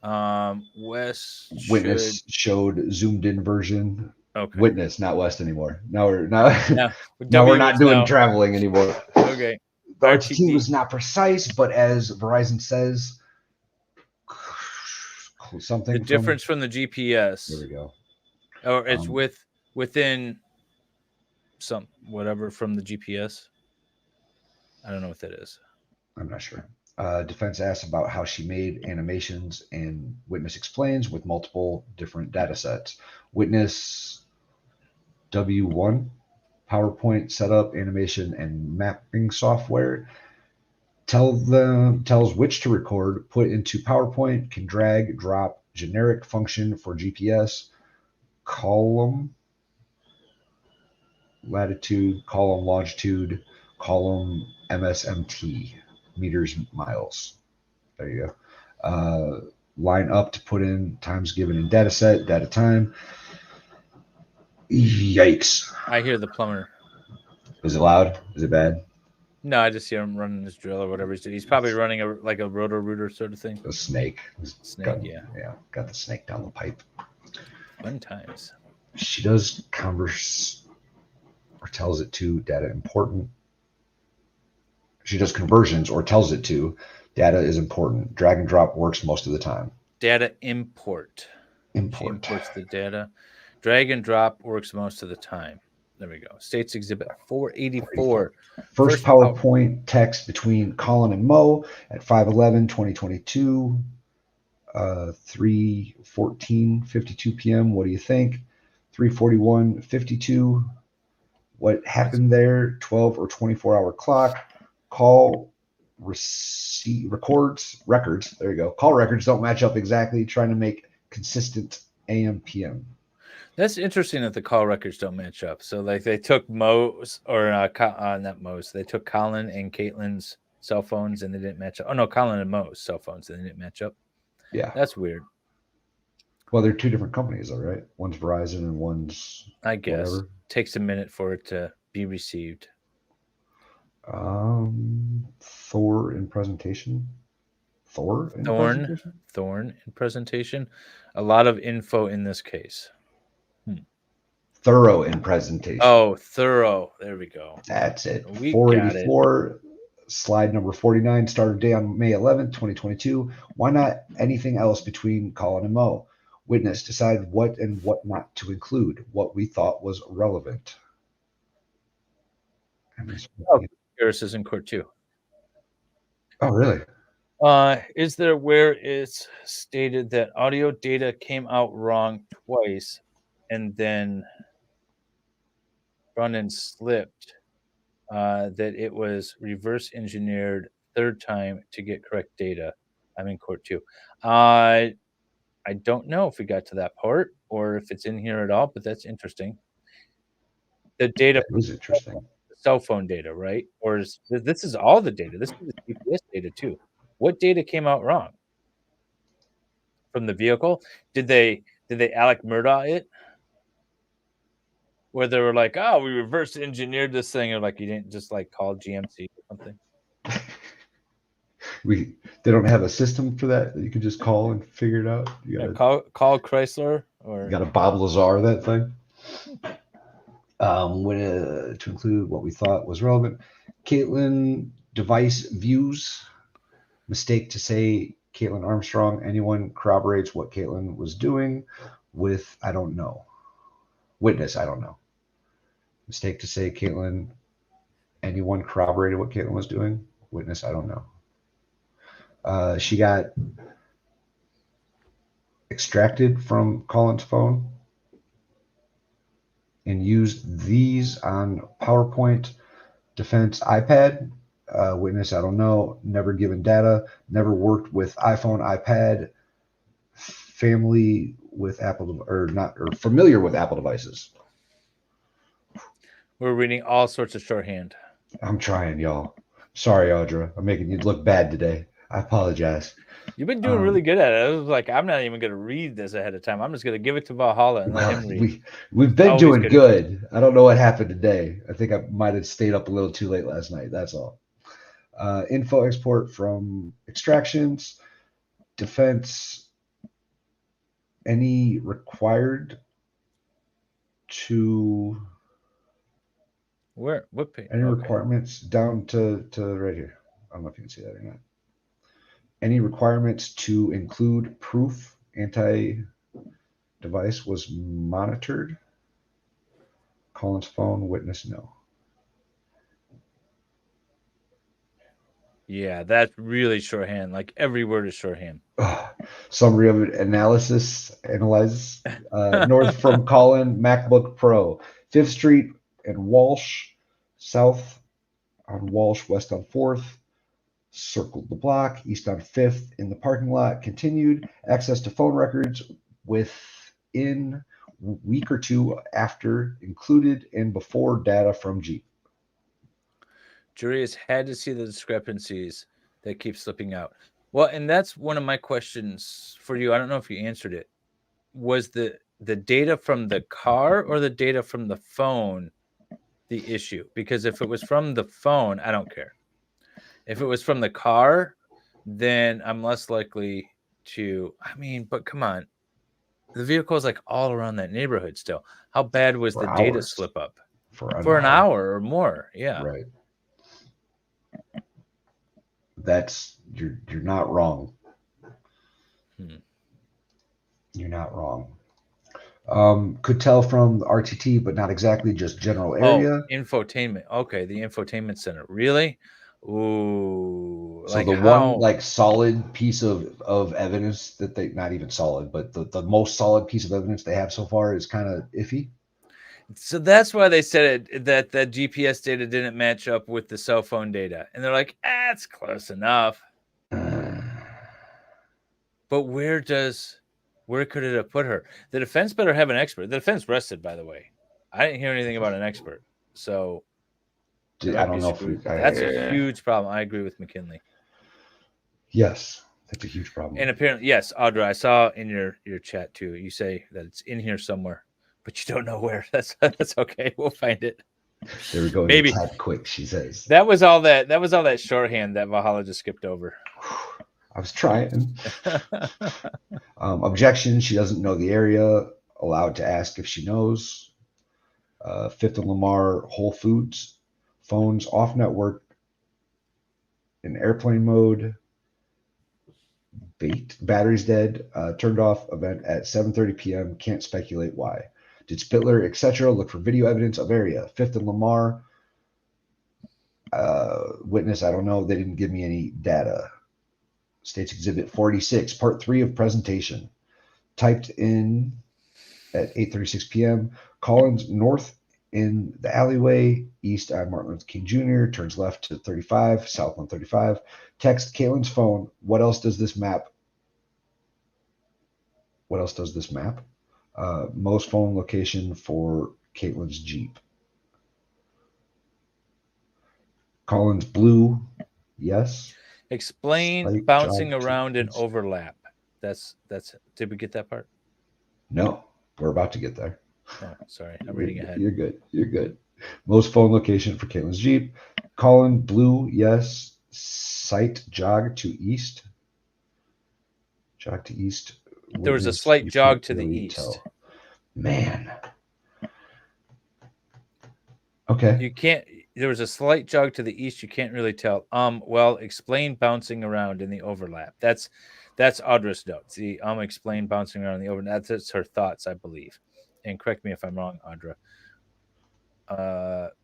West Witness showed zoomed in version. Okay. Witness, not West anymore. Now we're not doing traveling anymore. Okay. The RTT was not precise, but as Verizon says, something. The difference from the GPS. There we go. Or it's within some whatever from the GPS. I don't know what that is. I'm not sure. Defense asks about how she made animations, and witness explains with multiple different data sets. Witness W1, PowerPoint setup, animation, and mapping software. Tells which to record, put into PowerPoint, can drag, drop, generic function for GPS, column latitude, column longitude, column MSMT, meters, miles. There you go. Line up to put in times given in data set, data time. Yikes. I hear the plumber. Is it loud? Is it bad? No, I just hear him running his drill or whatever he's doing. He's probably running a roto rooter sort of thing. A snake. Snake, yeah. Got the snake down the pipe. Fun times. She does converse or tells it to data important. She does conversions or tells it to data is important. Drag and drop works most of the time. Data import. She imports the data. Drag and drop works most of the time. There we go. States Exhibit 484. First PowerPoint text between Colin and Mo at 5/11/2022, 3:14:52 p.m. What do you think? 3:41:52. What happened there? 12 or 24-hour clock. Call records. There you go. Call records don't match up exactly. Trying to make consistent AM PM. That's interesting that the call records don't match up. So like they took Mo's or not Mo's. They took Colin and Kaitlin's cell phones and they didn't match up. Oh no, Colin and Mo's cell phones and they didn't match up. Yeah, that's weird. Well, they're two different companies, though, right? One's Verizon and one's I guess whatever. Takes a minute for it to be received. Thor in presentation. Thorn in presentation. A lot of info in this case. Thorough in presentation. Oh, thorough. There we go. That's it. We 484, slide number 49, started day on May 11th, 2022. Why not anything else between Colin and Mo? Witness, decide what and what not to include, what we thought was relevant. Harris is in court too. Oh, really? Is there where it's stated that audio data came out wrong twice and then Brennan slipped that it was reverse engineered third time to get correct data? I'm in court too. I don't know if we got to that part or if it's in here at all, but that's interesting. The data was interesting. Cell phone data, right? Or this is all the data. This is the GPS data too. What data came out wrong from the vehicle? Did they Alec Murdaugh it? Where they were like, oh, we reverse engineered this thing, or like you didn't just like call GMC or something. They don't have a system for that you can just call and figure it out. You gotta call Chrysler, or you got to Bob Lazar that thing. To include what we thought was relevant. Kaitlin device views. Mistake to say Kaitlin Armstrong. Anyone corroborates what Kaitlin was doing with I don't know. Witness, I don't know. Mistake to say Kaitlin. Anyone corroborated what Kaitlin was doing? Witness, I don't know. She got extracted from Colin's phone and used these on PowerPoint. Defense iPad. Witness, I don't know. Never given data. Never worked with iPhone, iPad. Family with Apple or familiar with Apple devices. We're reading all sorts of shorthand. I'm trying, y'all. Sorry, Audra. I'm making you look bad today. I apologize. You've been doing really good at it. It was like, I'm not even going to read this ahead of time. I'm just going to give it to Valhalla and let him read. We've been doing good. I don't know what happened today. I think I might have stayed up a little too late last night. That's all. Info export from extractions. Defense. Any required to... Where? What page? Any requirements down to right here. I don't know if you can see that or not. Any requirements to include proof anti-device was monitored. Colin's phone, witness, no. Yeah, that's really shorthand. Like every word is shorthand. Summary of analyzes north from Colin MacBook Pro, 5th Street and Walsh, south on Walsh, west on 4th, circled the block, east on 5th in the parking lot, continued access to phone records within week or two after, included and before data from Jeep. Jury has had to see the discrepancies that keep slipping out. Well, and that's one of my questions for you. I don't know if you answered it. Was the data from the car or the data from the phone the issue? Because if it was from the phone, I don't care. If it was from the car, then I'm less likely to. I mean, but come on, the vehicle is like all around that neighborhood still. How bad was For the data hours. slip up? For an hour or more? Yeah. Right. That's you're not wrong. You're not wrong. Could tell from the RTT, but not exactly, just general area. Oh, infotainment. Okay, the infotainment center. Really? Ooh. So the one like solid piece of evidence that they, not even solid, but the most solid piece of evidence they have so far is kind of iffy. So that's why they said that the GPS data didn't match up with the cell phone data. And they're like, it's close enough. But where could it have put her? The defense better have an expert. The defense rested, by the way. I didn't hear anything about an expert. So I don't know if that's a huge problem. I agree with McKinley. Yes, that's a huge problem. And apparently, yes, Audra, I saw in your chat too. You say that it's in here somewhere, but you don't know where. That's okay. We'll find it. There we go. Maybe type quick, she says. That was all that shorthand that Valhalla just skipped over. I was trying. Objection. She doesn't know the area. Allowed to ask if she knows. 5th and Lamar, Whole Foods. Phones off network. In airplane mode. Battery's dead. Turned off. Event at 7:30 p.m. Can't speculate why. Did Spittler, etc. look for video evidence of area? 5th and Lamar. Witness, I don't know. They didn't give me any data. States Exhibit 46, Part 3 of presentation. Typed in at 8:36 p.m. Collins north in the alleyway, east on Martin Luther King Jr., turns left to 35, south on 35. Text Caitlin's phone. What else does this map? Most phone location for Caitlin's Jeep. Collins blue, yes. Explain Slight bouncing jog around to and overlap. That's. Did we get that part? No, we're about to get there. Oh, sorry, I'm reading ahead. You're good. Most phone location for Caitlin's Jeep. Colin blue, yes. Sight jog to east. There was a slight jog to the east. Tell. Man. Okay. You can't. There was a slight jog to the east. You can't really tell. Well, explain bouncing around in the overlap. That's Audra's notes. The explain bouncing around in the overlap. That's her thoughts, I believe. And correct me if I'm wrong, Audra.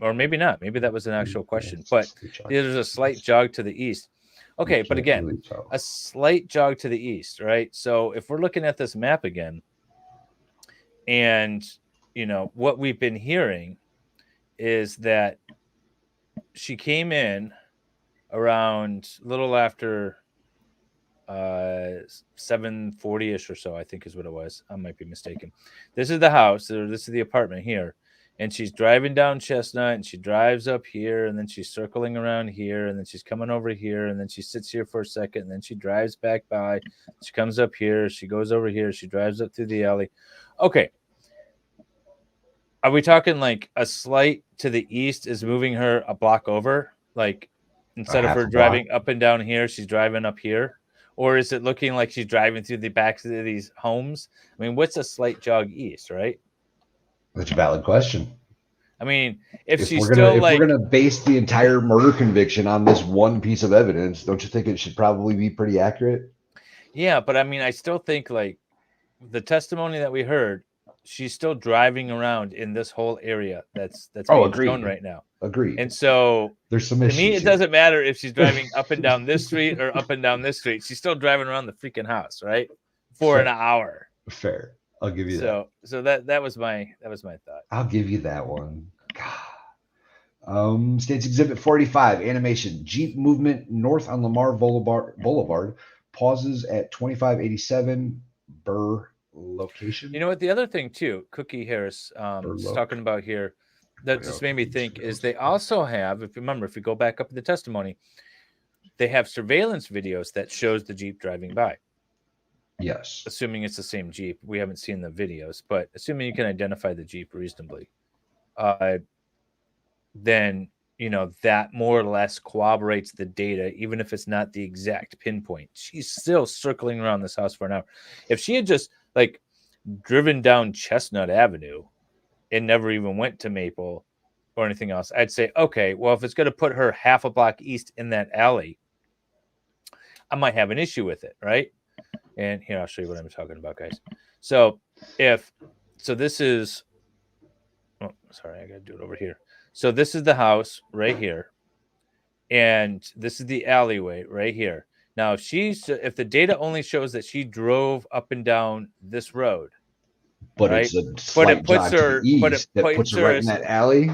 Or maybe not. Maybe that was an actual question. But there's a slight jog to the east. Okay, but again, really a slight jog to the east, right? So if we're looking at this map again, and what we've been hearing is that she came in around a little after 7:40ish or so, I think is what it was. I might be mistaken. This is the house, or this is the apartment here. And she's driving down Chestnut, and she drives up here, and then she's circling around here, and then she's coming over here, and then she sits here for a second, and then she drives back by. She comes up here, she goes over here, she drives up through the alley. Okay. Are we talking like a slight to the east is moving her a block over? Like instead of her driving up and down here, she's driving up here? Or is it looking like she's driving through the backs of these homes? I mean, what's a slight jog east, right? That's a valid question. I mean, if we're gonna base the entire murder conviction on this one piece of evidence, don't you think it should probably be pretty accurate? Yeah, but I mean, I still think like the testimony that we heard, she's still driving around in this whole area that's Oh, being shown agreed. right now. Agreed. And so There's some to issues me, it here. doesn't matter if she's driving up and down this street or up and down this street. She's still driving around the freaking house, right? For an Fair. hour. Fair. I'll give you that. So that was my thought. I'll give you that one. God. States Exhibit 45, animation. Jeep movement north on Lamar Boulevard pauses at 2587 Burr location. You know what? The other thing too, Cookie Harris is talking about here that just made me think is they also have, if you remember, if you go back up in the testimony, they have surveillance videos that shows the Jeep driving by. Yes. Assuming it's the same Jeep. We haven't seen the videos, but assuming you can identify the Jeep reasonably, then, you know, that more or less corroborates the data, even if it's not the exact pinpoint. She's still circling around this house for an hour. If she had just like driven down Chestnut Avenue and never even went to Maple or anything else, I'd say, okay, well, if it's going to put her half a block east in that alley, I might have an issue with it, right? And here, I'll show you what I'm talking about, guys. So this is, oh, sorry, I got to do it over here. So this is the house right here. And this is the alleyway right here. Now, if the data only shows that she drove up and down this road, but right? It's a slight drive to the east that puts her right in that alley.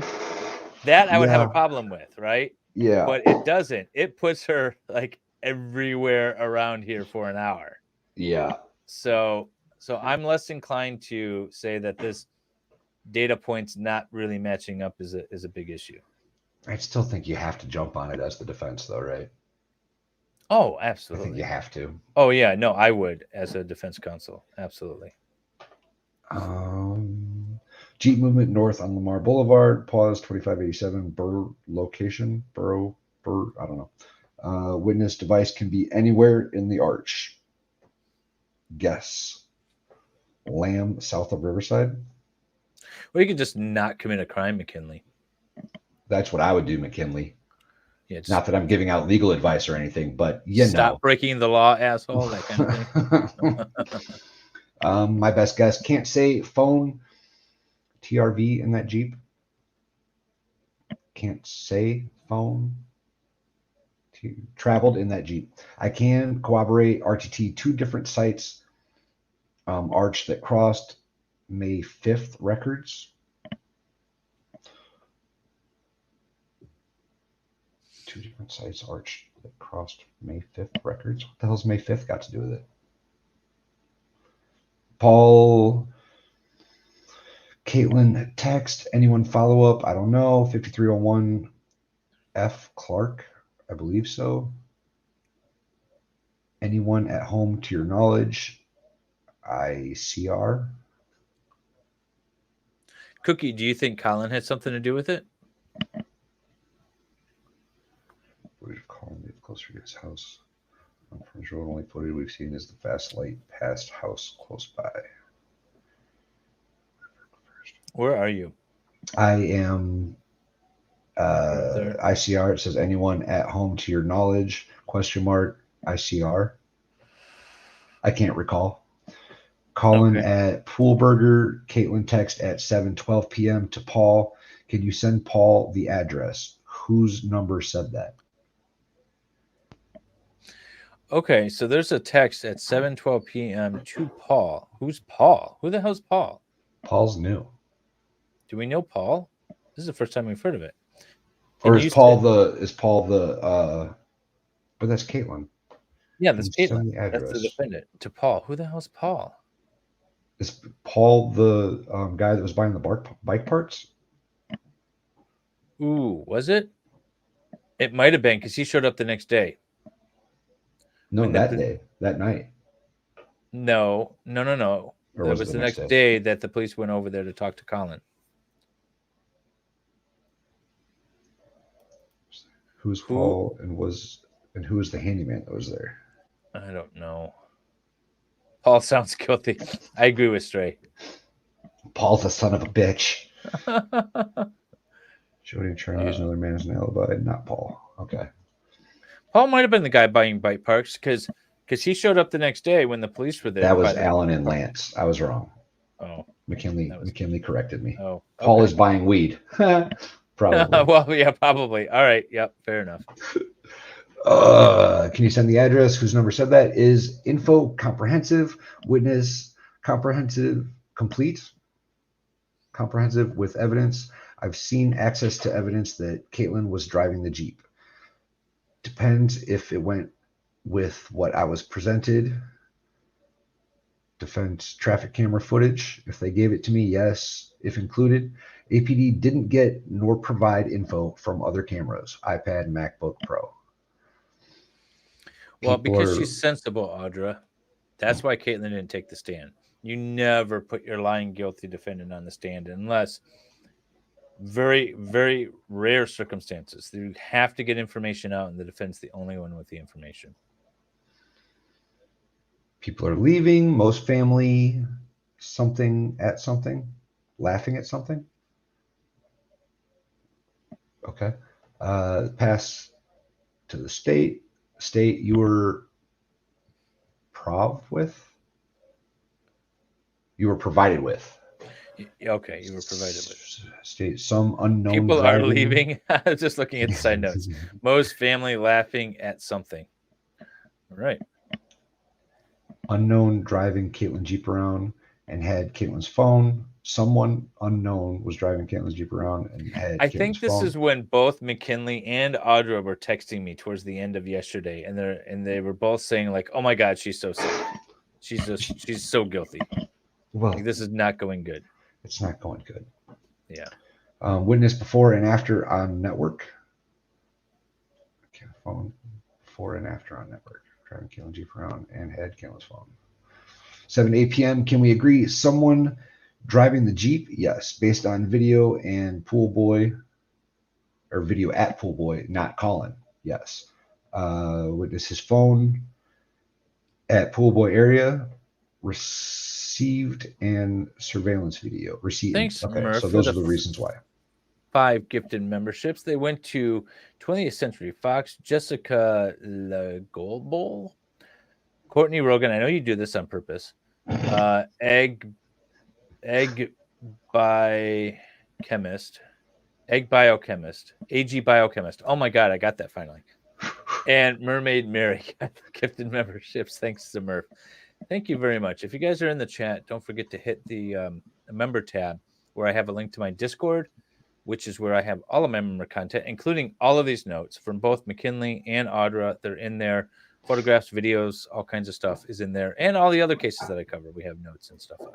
That I would have a problem with, right? Yeah. But it doesn't. It puts her like everywhere around here for an hour. Yeah. So I'm less inclined to say that this data point's not really matching up is a big issue. I still think you have to jump on it as the defense, though, right? Oh, I absolutely. think you have to. Oh yeah, no, I would as a defense counsel, absolutely. Jeep movement north on Lamar Boulevard. Pause 2587 Burr location. Burr. I don't know. Witness device can be anywhere in the arch. Guess. Lamb south of Riverside. Well, you could just not commit a crime, McKinley. That's what I would do, McKinley. Yeah, just not that I'm giving out legal advice or anything, but you stop know. breaking the law, asshole. That kind of thing. My best guess. Can't say phone TRV in that Jeep. Can't say phone traveled in that Jeep. I can corroborate RTT 2 different sites. Arch that crossed May 5th records. 2 different sites arch that crossed May 5th records. What the hell's May 5th got to do with it? Paul, Kaitlin text. Anyone follow up? I don't know. 5301 F. Clark. I believe so. Anyone at home to your knowledge? ICR. Cookie, do you think Colin had something to do with it? Footage of Colin live closer to his house. On French Road, only footage we've seen is the fast light past house close by. Where are you? I am ICR. It says anyone at home to your knowledge? Question mark. ICR. I can't recall. Colin at Poolburger. Kaitlin text at 7:12 p.m. to Paul. Can you send Paul the address? Whose number said that? Okay, so there's a text at 7:12 p.m. to Paul. Who's Paul? Who the hell's Paul? Paul's new. Do we know Paul? This is the first time we've heard of it. Or is Paul the but that's Kaitlin. Yeah, that's Kaitlin. That's the defendant. To Paul. Who the hell's Paul? Is Paul the guy that was buying the bike parts? Ooh, was it? It might have been because he showed up the next day. No, that night. No. Or It was the next day that the police went over there to talk to Colin. Who's Paul and who was the handyman that was there? I don't know. Paul sounds guilty. I agree with Stray. Paul's a son of a bitch. Jody trying to use another man as an alibi, not Paul. Okay. Paul might have been the guy buying bike parks because he showed up the next day when the police were there. That was Alan and Lance. I was wrong. Oh. McKinley corrected me. Oh, Paul okay. is buying weed. Probably. Well, yeah, probably. All right. Yep. Fair enough. Can you send the address? Whose number said that? Is info comprehensive? Witness comprehensive? Complete? Comprehensive with evidence? I've seen access to evidence that Kaitlin was driving the Jeep. Depends if it went with what I was presented. Defense traffic camera footage. If they gave it to me, yes. If included, APD didn't get nor provide info from other cameras, iPad, MacBook Pro. Well, because she's sensible, Audra. That's why Kaitlin didn't take the stand. You never put your lying guilty defendant on the stand unless very, very rare circumstances. You have to get information out, and the defendant's the only one with the information. People are leaving. Most family, something at something, laughing at something. Okay. Pass to the state. State you were you were provided with. Okay, you were provided with. State some unknown. People driving. are leaving. I was just looking at the side notes. Most family laughing at something. All right. Unknown driving Kaitlin Jeep around and had Caitlin's phone. Someone unknown was driving Caitlin's Jeep around and had. I think this is when both McKinley and Audra were texting me towards the end of yesterday, and they were both saying like, "Oh my God, she's so sick. She's so guilty. Well, like, this is not going good. It's not going good." Yeah. Witness before and after on network. Okay, phone before and after on network. Driving Kaitlin Jeep around and had Caitlin's phone. 7 8 p.m. Can we agree? Someone driving the Jeep? Yes. Based on video and pool boy or video at pool boy, not Colin. Yes. Witness his phone at pool boy area. Received and surveillance video. Received. Thanks, okay, Murph, so those are the reasons why. 5 gifted memberships. They went to 20th Century Fox, Jessica Legolbol, Courtney Rogan. I know you do this on purpose. Egg Biochemist, AG Biochemist. Oh my God, I got that finally. And Mermaid Mary gifted memberships. Thanks to Murph. Thank you very much. If you guys are in the chat, don't forget to hit the member tab where I have a link to my Discord, which is where I have all of my member content, including all of these notes from both McKinley and Audra. They're in there. Photographs, videos, all kinds of stuff is in there. And all the other cases that I cover, we have notes and stuff on.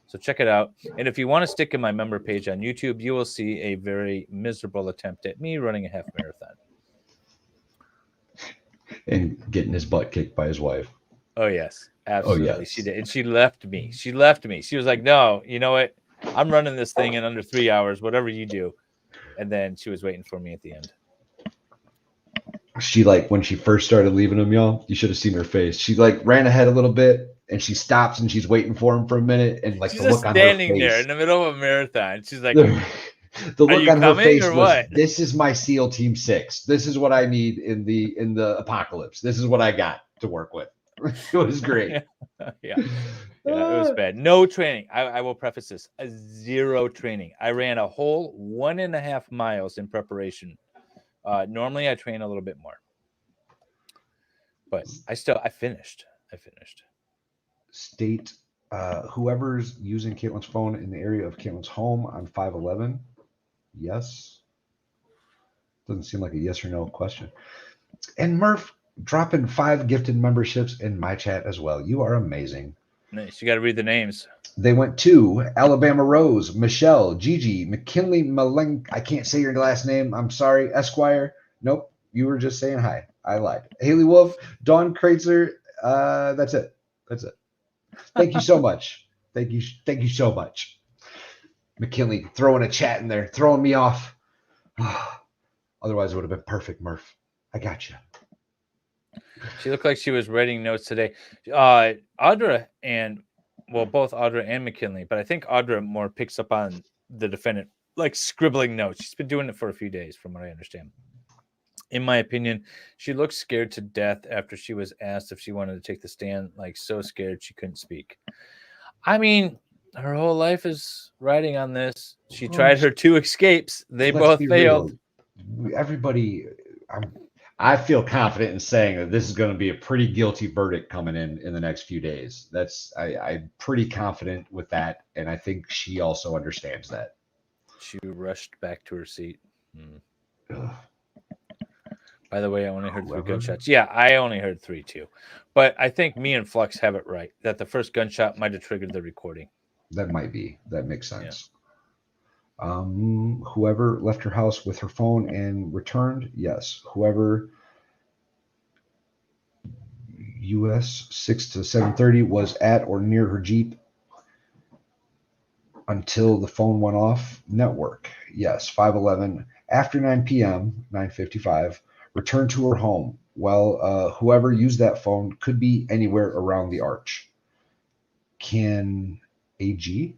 So check it out. And if you want to stick in my member page on YouTube, you will see a very miserable attempt at me running a half marathon. And getting his butt kicked by his wife. Oh, yes. Absolutely. Oh, yes. She did. And she left me. She was like, no, you know what? I'm running this thing in under 3 hours, whatever you do. And then she was waiting for me at the end. She, like, when she first started leaving him, y'all, you should have seen her face. She, like, ran ahead a little bit, and she stops, and she's waiting for him for a minute, and, like, she's the look on her face. standing there in the middle of a marathon. She's like, the look on her face or was, what? This is my SEAL Team 6. This is what I need in the apocalypse. This is what I got to work with. It was great. Yeah, it was bad. No training. I will preface this. 0 training. I ran a whole 1.5 miles in preparation. Normally I train a little bit more, but I finished. State, whoever's using Caitlin's phone in the area of Caitlin's home on 511. Yes. Doesn't seem like a yes or no question. And Murph dropping 5 gifted memberships in my chat as well. You are amazing. Nice. You got to read the names. They went to Alabama Rose, Michelle, Gigi, McKinley, Maleng. I can't say your last name. I'm sorry. Esquire. Nope. You were just saying hi. I lied. Haley Wolf, Dawn Kreitzer. That's it. Thank you so much. Thank you so much. McKinley throwing a chat in there, throwing me off. Otherwise, it would have been perfect, Murph. I got you. She looked like she was writing notes today. Audra both Audra and McKinley, but I think Audra more picks up on the defendant, like scribbling notes. She's been doing it for a few days, from what I understand. In my opinion, she looked scared to death after she was asked if she wanted to take the stand, like so scared she couldn't speak. I mean, Her whole life is riding on this. She Well, tried her 2 escapes. They let's both be failed. real. Everybody, I feel confident in saying that this is going to be a pretty guilty verdict coming in the next few days. I'm pretty confident with that, and I think she also understands that. She rushed back to her seat. Ugh. By the way, I only heard 3 Whoever- gunshots. Yeah, I only heard 3 too. But I think me and Flux have it right that the first gunshot might have triggered the recording. That might be. That makes sense. Whoever left her house with her phone and returned, yes. Whoever US 6 to 7:30 was at or near her Jeep until the phone went off network. Yes, 5:11 after 9 p.m. 9:55 returned to her home. Well, whoever used that phone could be anywhere around the arch. Can AG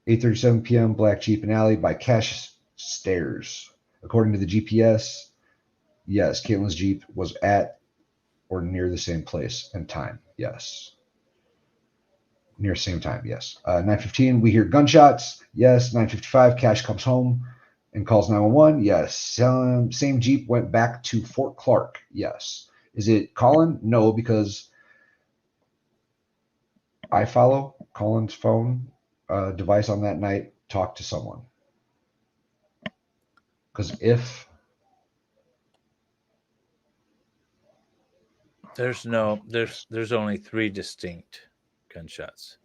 8:37 p.m. Black Jeep and Alley by Cash Stairs. According to the GPS, yes, Caitlin's Jeep was at or near the same place and time. Yes. Near same time, yes. 9:15, we hear gunshots. Yes. 9:55, Cash comes home and calls 911. Yes. Same Jeep went back to Fort Clark. Yes. Is it Colin? No, because I follow Colin's phone device on that night. Talk to someone. Because if There's only 3 distinct gunshots.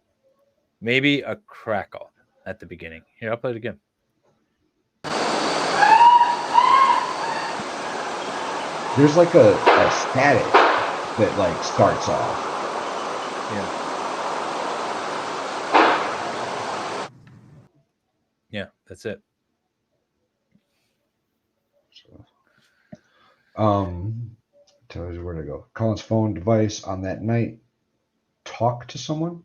Maybe a crackle at the beginning. Here, I'll play it again. there's like a static that like starts off. Yeah, that's it. Tells you where to go. Colin's phone device on that night. Talk to someone.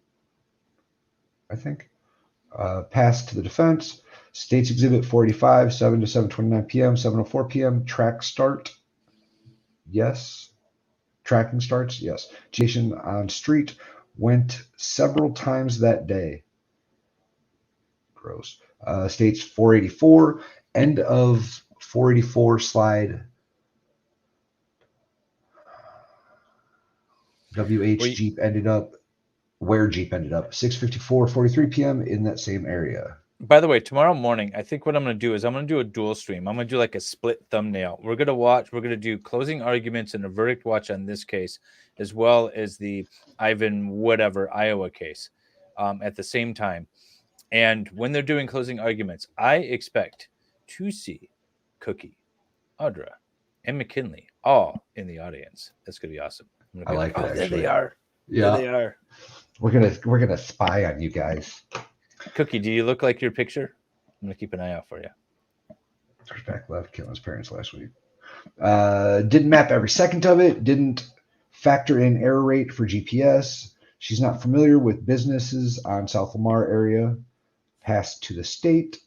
I think. Pass to the defense. States Exhibit 485, 7 to 7:29 p.m., 7:04 p.m. Track start. Yes. Tracking starts. Yes. Jason on street went several times that day. Gross. States 484. End of 484 slide. Jeep ended up where Jeep ended up 6:54:43 p.m. in that same area. By the way, tomorrow morning, I think what I'm going to do is I'm going to do a dual stream. I'm going to do like a split thumbnail. We're going to do closing arguments and a verdict watch on this case, as well as the Ivan whatever Iowa case at the same time. And when they're doing closing arguments, I expect to see Cookie, Audra, and McKinley all in the audience. That's going to be awesome. I like it. There they are. Yeah, there they are. We're gonna spy on you guys. Cookie, do you look like your picture? I'm gonna keep an eye out for you. There's back left killing his parents last week. Didn't map every second of it. Didn't factor in error rate for GPS. She's not familiar with businesses on South Lamar area. Passed to the state.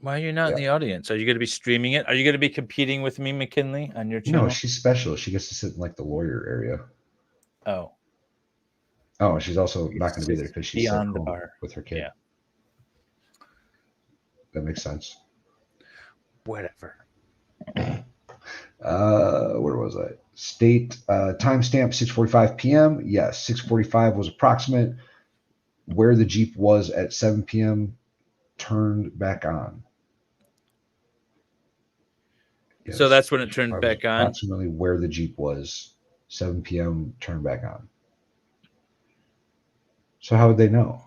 Why are you not in the audience? Are you going to be streaming it? Are you going to be competing with me, McKinley, on your channel? No, she's special. She gets to sit in like the lawyer area. Oh. Oh, she's also not going to be there because she's beyond sick the home bar with her kid. Yeah. That makes sense. Whatever. Where was I? State timestamp 6:45 p.m. Yes, 6:45 was approximate. Where the Jeep was at 7 p.m. turned back on. Yes, so that's when it turned back on? Approximately where the Jeep was, 7 p.m. turned back on. So how would they know?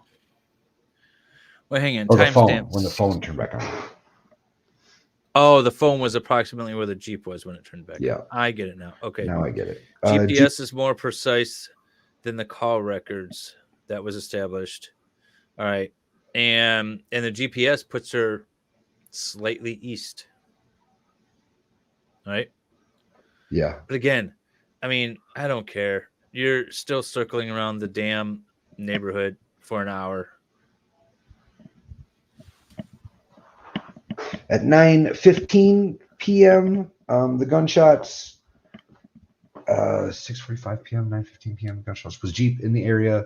Well, hang on. Oh, the phone, Timestamps. when the phone turned back on. Oh, the phone was approximately where the Jeep was when it turned back Yeah. on. I get it now. Okay. Now I get it. GPS is more precise than the call records that was established. All right. And the GPS puts her slightly east. All right. Yeah. But again, I mean, I don't care. You're still circling around the damn neighborhood for an hour. At 9:15 p.m., the gunshots 6:45 p.m., 9:15 p.m. Gunshots. Was Jeep in the area?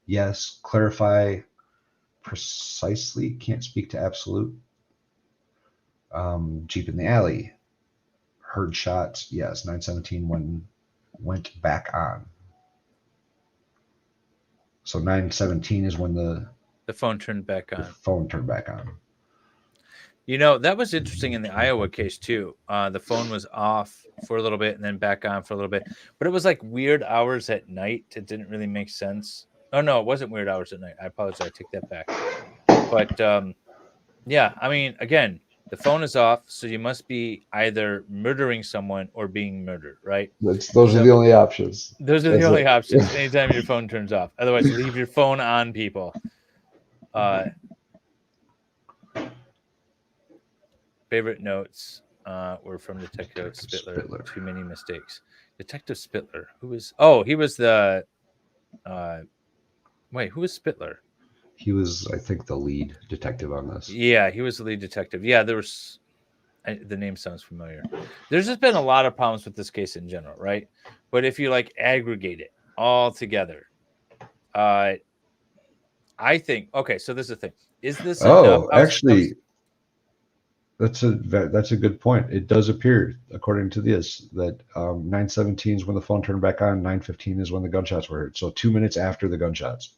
Yes. Clarify precisely. Can't speak to absolute. Jeep in the alley. Heard shots. Yes. 9:17 when went back on. So 9:17 is when the phone turned back on. phone turned back on. You know, that was interesting in the Iowa case too. The phone was off for a little bit and then back on for a little bit, but it was like weird hours at night. It didn't really make sense. Oh no, it wasn't weird hours at night. I apologize. I take that back. But yeah, I mean, again, the phone is off, so you must be either murdering someone or being murdered, right? Those are the only options. Those are the only options anytime your phone turns off. Otherwise, leave your phone on, people. Favorite notes were from Detective Spittler. Too many mistakes. Detective Spittler. Who was? Oh, he was the. Wait, who was Spittler? He was, I think, the lead detective on this. Yeah, he was the lead detective. Yeah, there was. The name sounds familiar. There's just been a lot of problems with this case in general, right? But if you like aggregate it all together, I think. Okay, so this is the thing. Is this? Oh, actually. That's a good point. It does appear, according to this, that 9:17 is when the phone turned back on. 9:15 is when the gunshots were heard. So 2 minutes after the gunshots.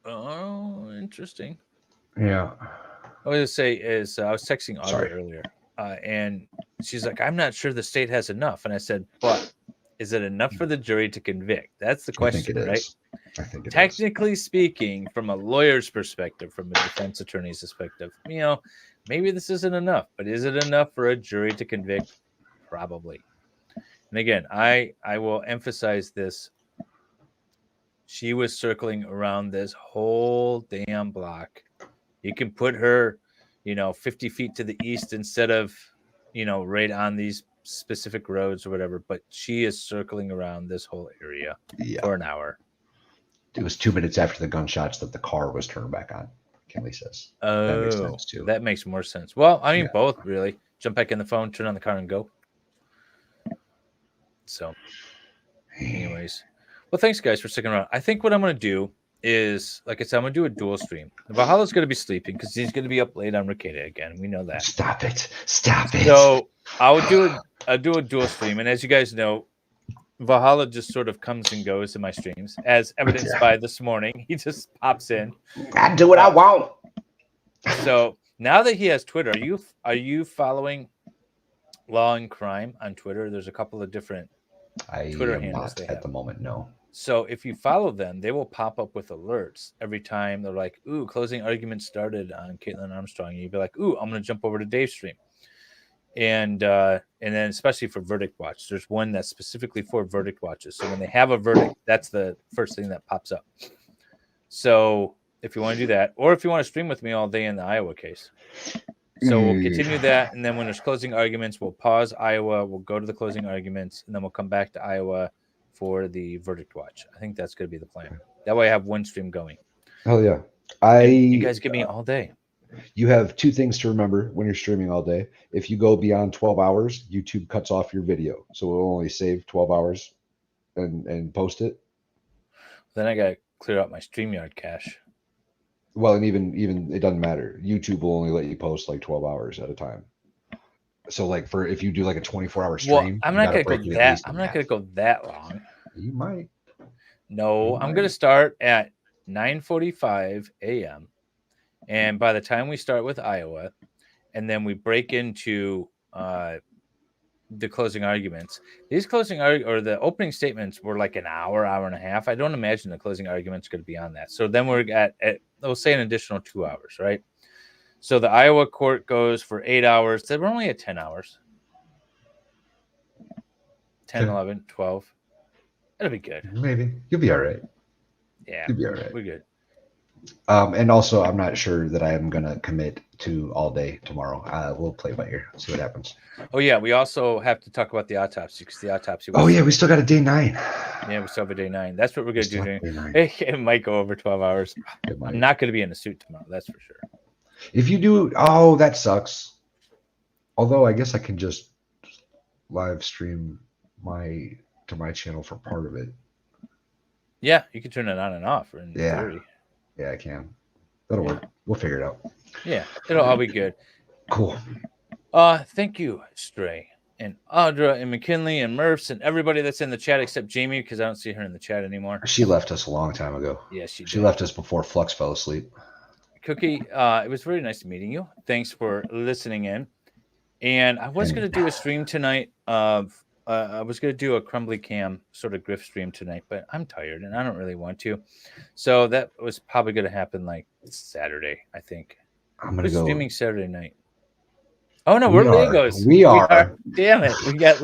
Oh, interesting. Yeah. I was gonna say is I was texting Audrey earlier, and she's like, "I'm not sure the state has enough," and I said, "But is it enough for the jury to convict? That's the question, right?" I think it Technically speaking, from a lawyer's perspective, from a defense attorney's perspective, you know, maybe this isn't enough, but is it enough for a jury to convict? Probably. And again, I will emphasize this. She was circling around this whole damn block. You can put her, 50 feet to the east instead of, right on these specific roads or whatever, but she is circling around this whole area for an hour. It was 2 minutes after the gunshots that the car was turned back on, Kelly says. Oh, that makes sense too. That makes more sense. Well, I mean, both really. Jump back in the phone, turn on the car, and go. So, anyways. Well, thanks, guys, for sticking around. I think what I'm going to do is, like I said, I'm going to do a dual stream. Valhalla's going to be sleeping because he's going to be up late on Ricada again. We know that. Stop it. So, I'll do a dual stream. And as you guys know, Valhalla just sort of comes and goes in my streams, as evidenced by this morning. He just pops in. I do what I want. So now that he has Twitter, are you following Law and Crime on Twitter? There's a couple of different Twitter handles they have at the moment. No. So if you follow them, they will pop up with alerts every time. They're like, "Ooh, closing argument started on Kaitlin Armstrong," and you'd be like, "Ooh, I'm going to jump over to Dave's stream." And then especially for verdict watch, there's one that's specifically for verdict watches. So when they have a verdict, that's the first thing that pops up. So if you want to do that, or if you want to stream with me all day in the Iowa case, so we'll continue that, and then when there's closing arguments, we'll pause Iowa, we'll go to the closing arguments, and then we'll come back to Iowa for the verdict watch. I think that's going to be the plan. That way I have one stream going. Hell yeah. You guys give me all day. You have two things to remember when you're streaming all day. If you go beyond 12 hours, YouTube cuts off your video. So it will only save 12 hours and post it. Then I got to clear out my StreamYard cache. Well, and even it doesn't matter. YouTube will only let you post like 12 hours at a time. So like if you do like a 24-hour stream, well, I'm not going to go that. I'm not going to go that long. You might. No, I'm going to start at 9:45 a.m. And by the time we start with Iowa, and then we break into the closing arguments, these or the opening statements were like an hour and a half. I don't imagine the closing arguments are going to be on that. So then we're at we'll say an additional 2 hours, right? So the Iowa court goes for 8 hours. They were only at 10 hours. 10, 11, 12. It'll be good. Maybe. You'll be all right. Yeah. You'll be all right. We're good. And also, I'm not sure that I am going to commit to all day tomorrow. We'll play by ear, see what happens. Oh, yeah. We also have to talk about the autopsy because the autopsy was... Oh, yeah. We still got a day 9. Yeah, we still have a day 9. That's what we're going to do. It might go over 12 hours. I'm not going to be in a suit tomorrow. That's for sure. If you do, that sucks. Although I guess I can just live stream to my channel for part of it. Yeah, you can turn it on and off in Yeah. theory. Yeah, I can. That'll work. We'll figure it out. Yeah, it'll all be good. Cool. Thank you, Stray and Audra and McKinley and Murphs and everybody that's in the chat except Jamie, because I don't see her in the chat anymore. She left us a long time ago. Yes, She left us before Flux fell asleep. Cookie, it was very nice meeting you. Thanks for listening in. And I was going to do a stream tonight of I was going to do a Crumbly Cam sort of grift stream tonight, but I'm tired and I don't really want to. So that was probably going to happen like Saturday, I think. I'm going to go streaming Saturday night. Oh no, we're Legos. We are. Damn it, we got.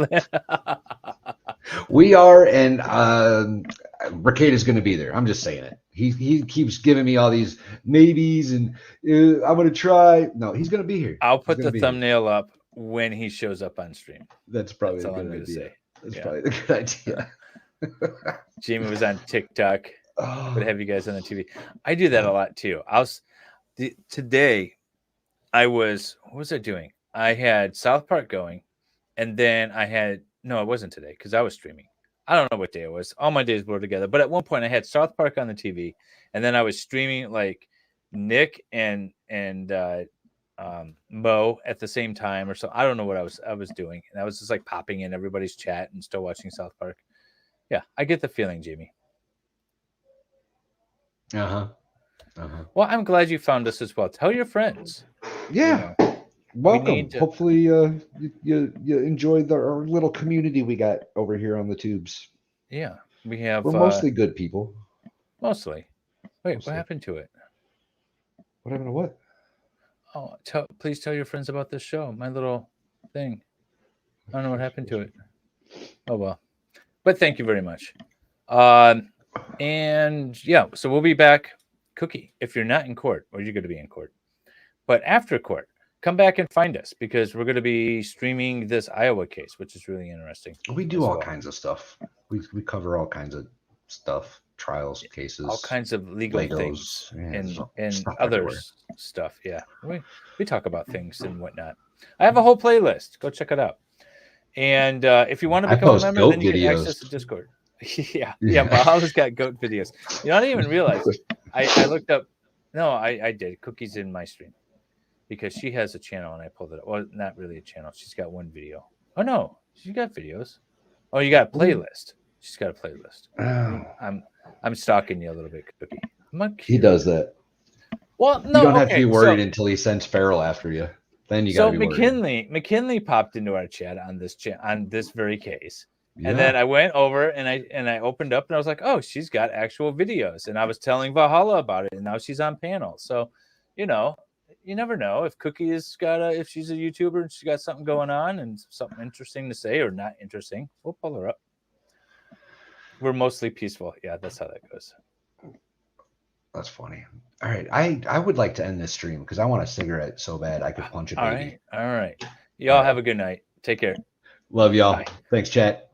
We are, and Ricade is going to be there. I'm just saying it. He keeps giving me all these maybes, and I'm going to try. No, he's going to be here. I'll put the thumbnail up when he shows up on stream. That's probably That's a all good I'm idea. say. That's probably the good idea. Jamie was on TikTok. Would have you guys on the TV. I do that a lot too. Today what was I doing? I had South Park going, and then it wasn't today because I was streaming. I don't know what day it was. All my days blur together. But at one point I had South Park on the TV, and then I was streaming like Nick and Mo at the same time or so. I don't know what I was doing. And I was just like popping in everybody's chat and still watching South Park. Yeah, I get the feeling, Jamie. Well, I'm glad you found us as well. Tell your friends. Yeah. Welcome. Hopefully you enjoyed our little community we got over here on the tubes. Yeah. We're mostly good people. Mostly. Wait, what happened to it? What happened to what? Oh, please tell your friends about this show. My little thing. I don't know what happened to it. Oh well. But thank you very much. And yeah, so we'll be back. Cookie, if you're not in court, or you're going to be in court, but after court, come back and find us because we're going to be streaming this Iowa case, which is really interesting. We do all kinds of stuff. We cover all kinds of stuff, trials, cases, all kinds of legal Legos, things, and other stuff. Yeah, we talk about things and whatnot. I have a whole playlist. Go check it out. And if you want to become a member, then you can access the Discord. yeah, Bahala's got goat videos. You know, I didn't even realize. I looked up. No, I did. Cookie's in my stream because she has a channel and I pulled it up. Well, not really a channel. She's got one video. Oh no, she's got videos. Oh, you got a playlist. She's got a playlist. Oh. I'm stalking you a little bit, Cookie. He does that. Well, no, you don't have to be worried until he sends Farrell after you. Then you got to be worried. McKinley popped into our chat on this very case. Yeah. And then I went over and I opened up and I was like, oh, she's got actual videos. And I was telling Valhalla about it. And now she's on panel. So, you never know if Cookie's if she's a YouTuber and she's got something going on and something interesting to say or not interesting, we'll pull her up. We're mostly peaceful. Yeah, that's how that goes. That's funny. All right. I would like to end this stream because I want a cigarette so bad I could punch a baby. All right. Y'all have a good night. Take care. Love y'all. Bye. Thanks, chat.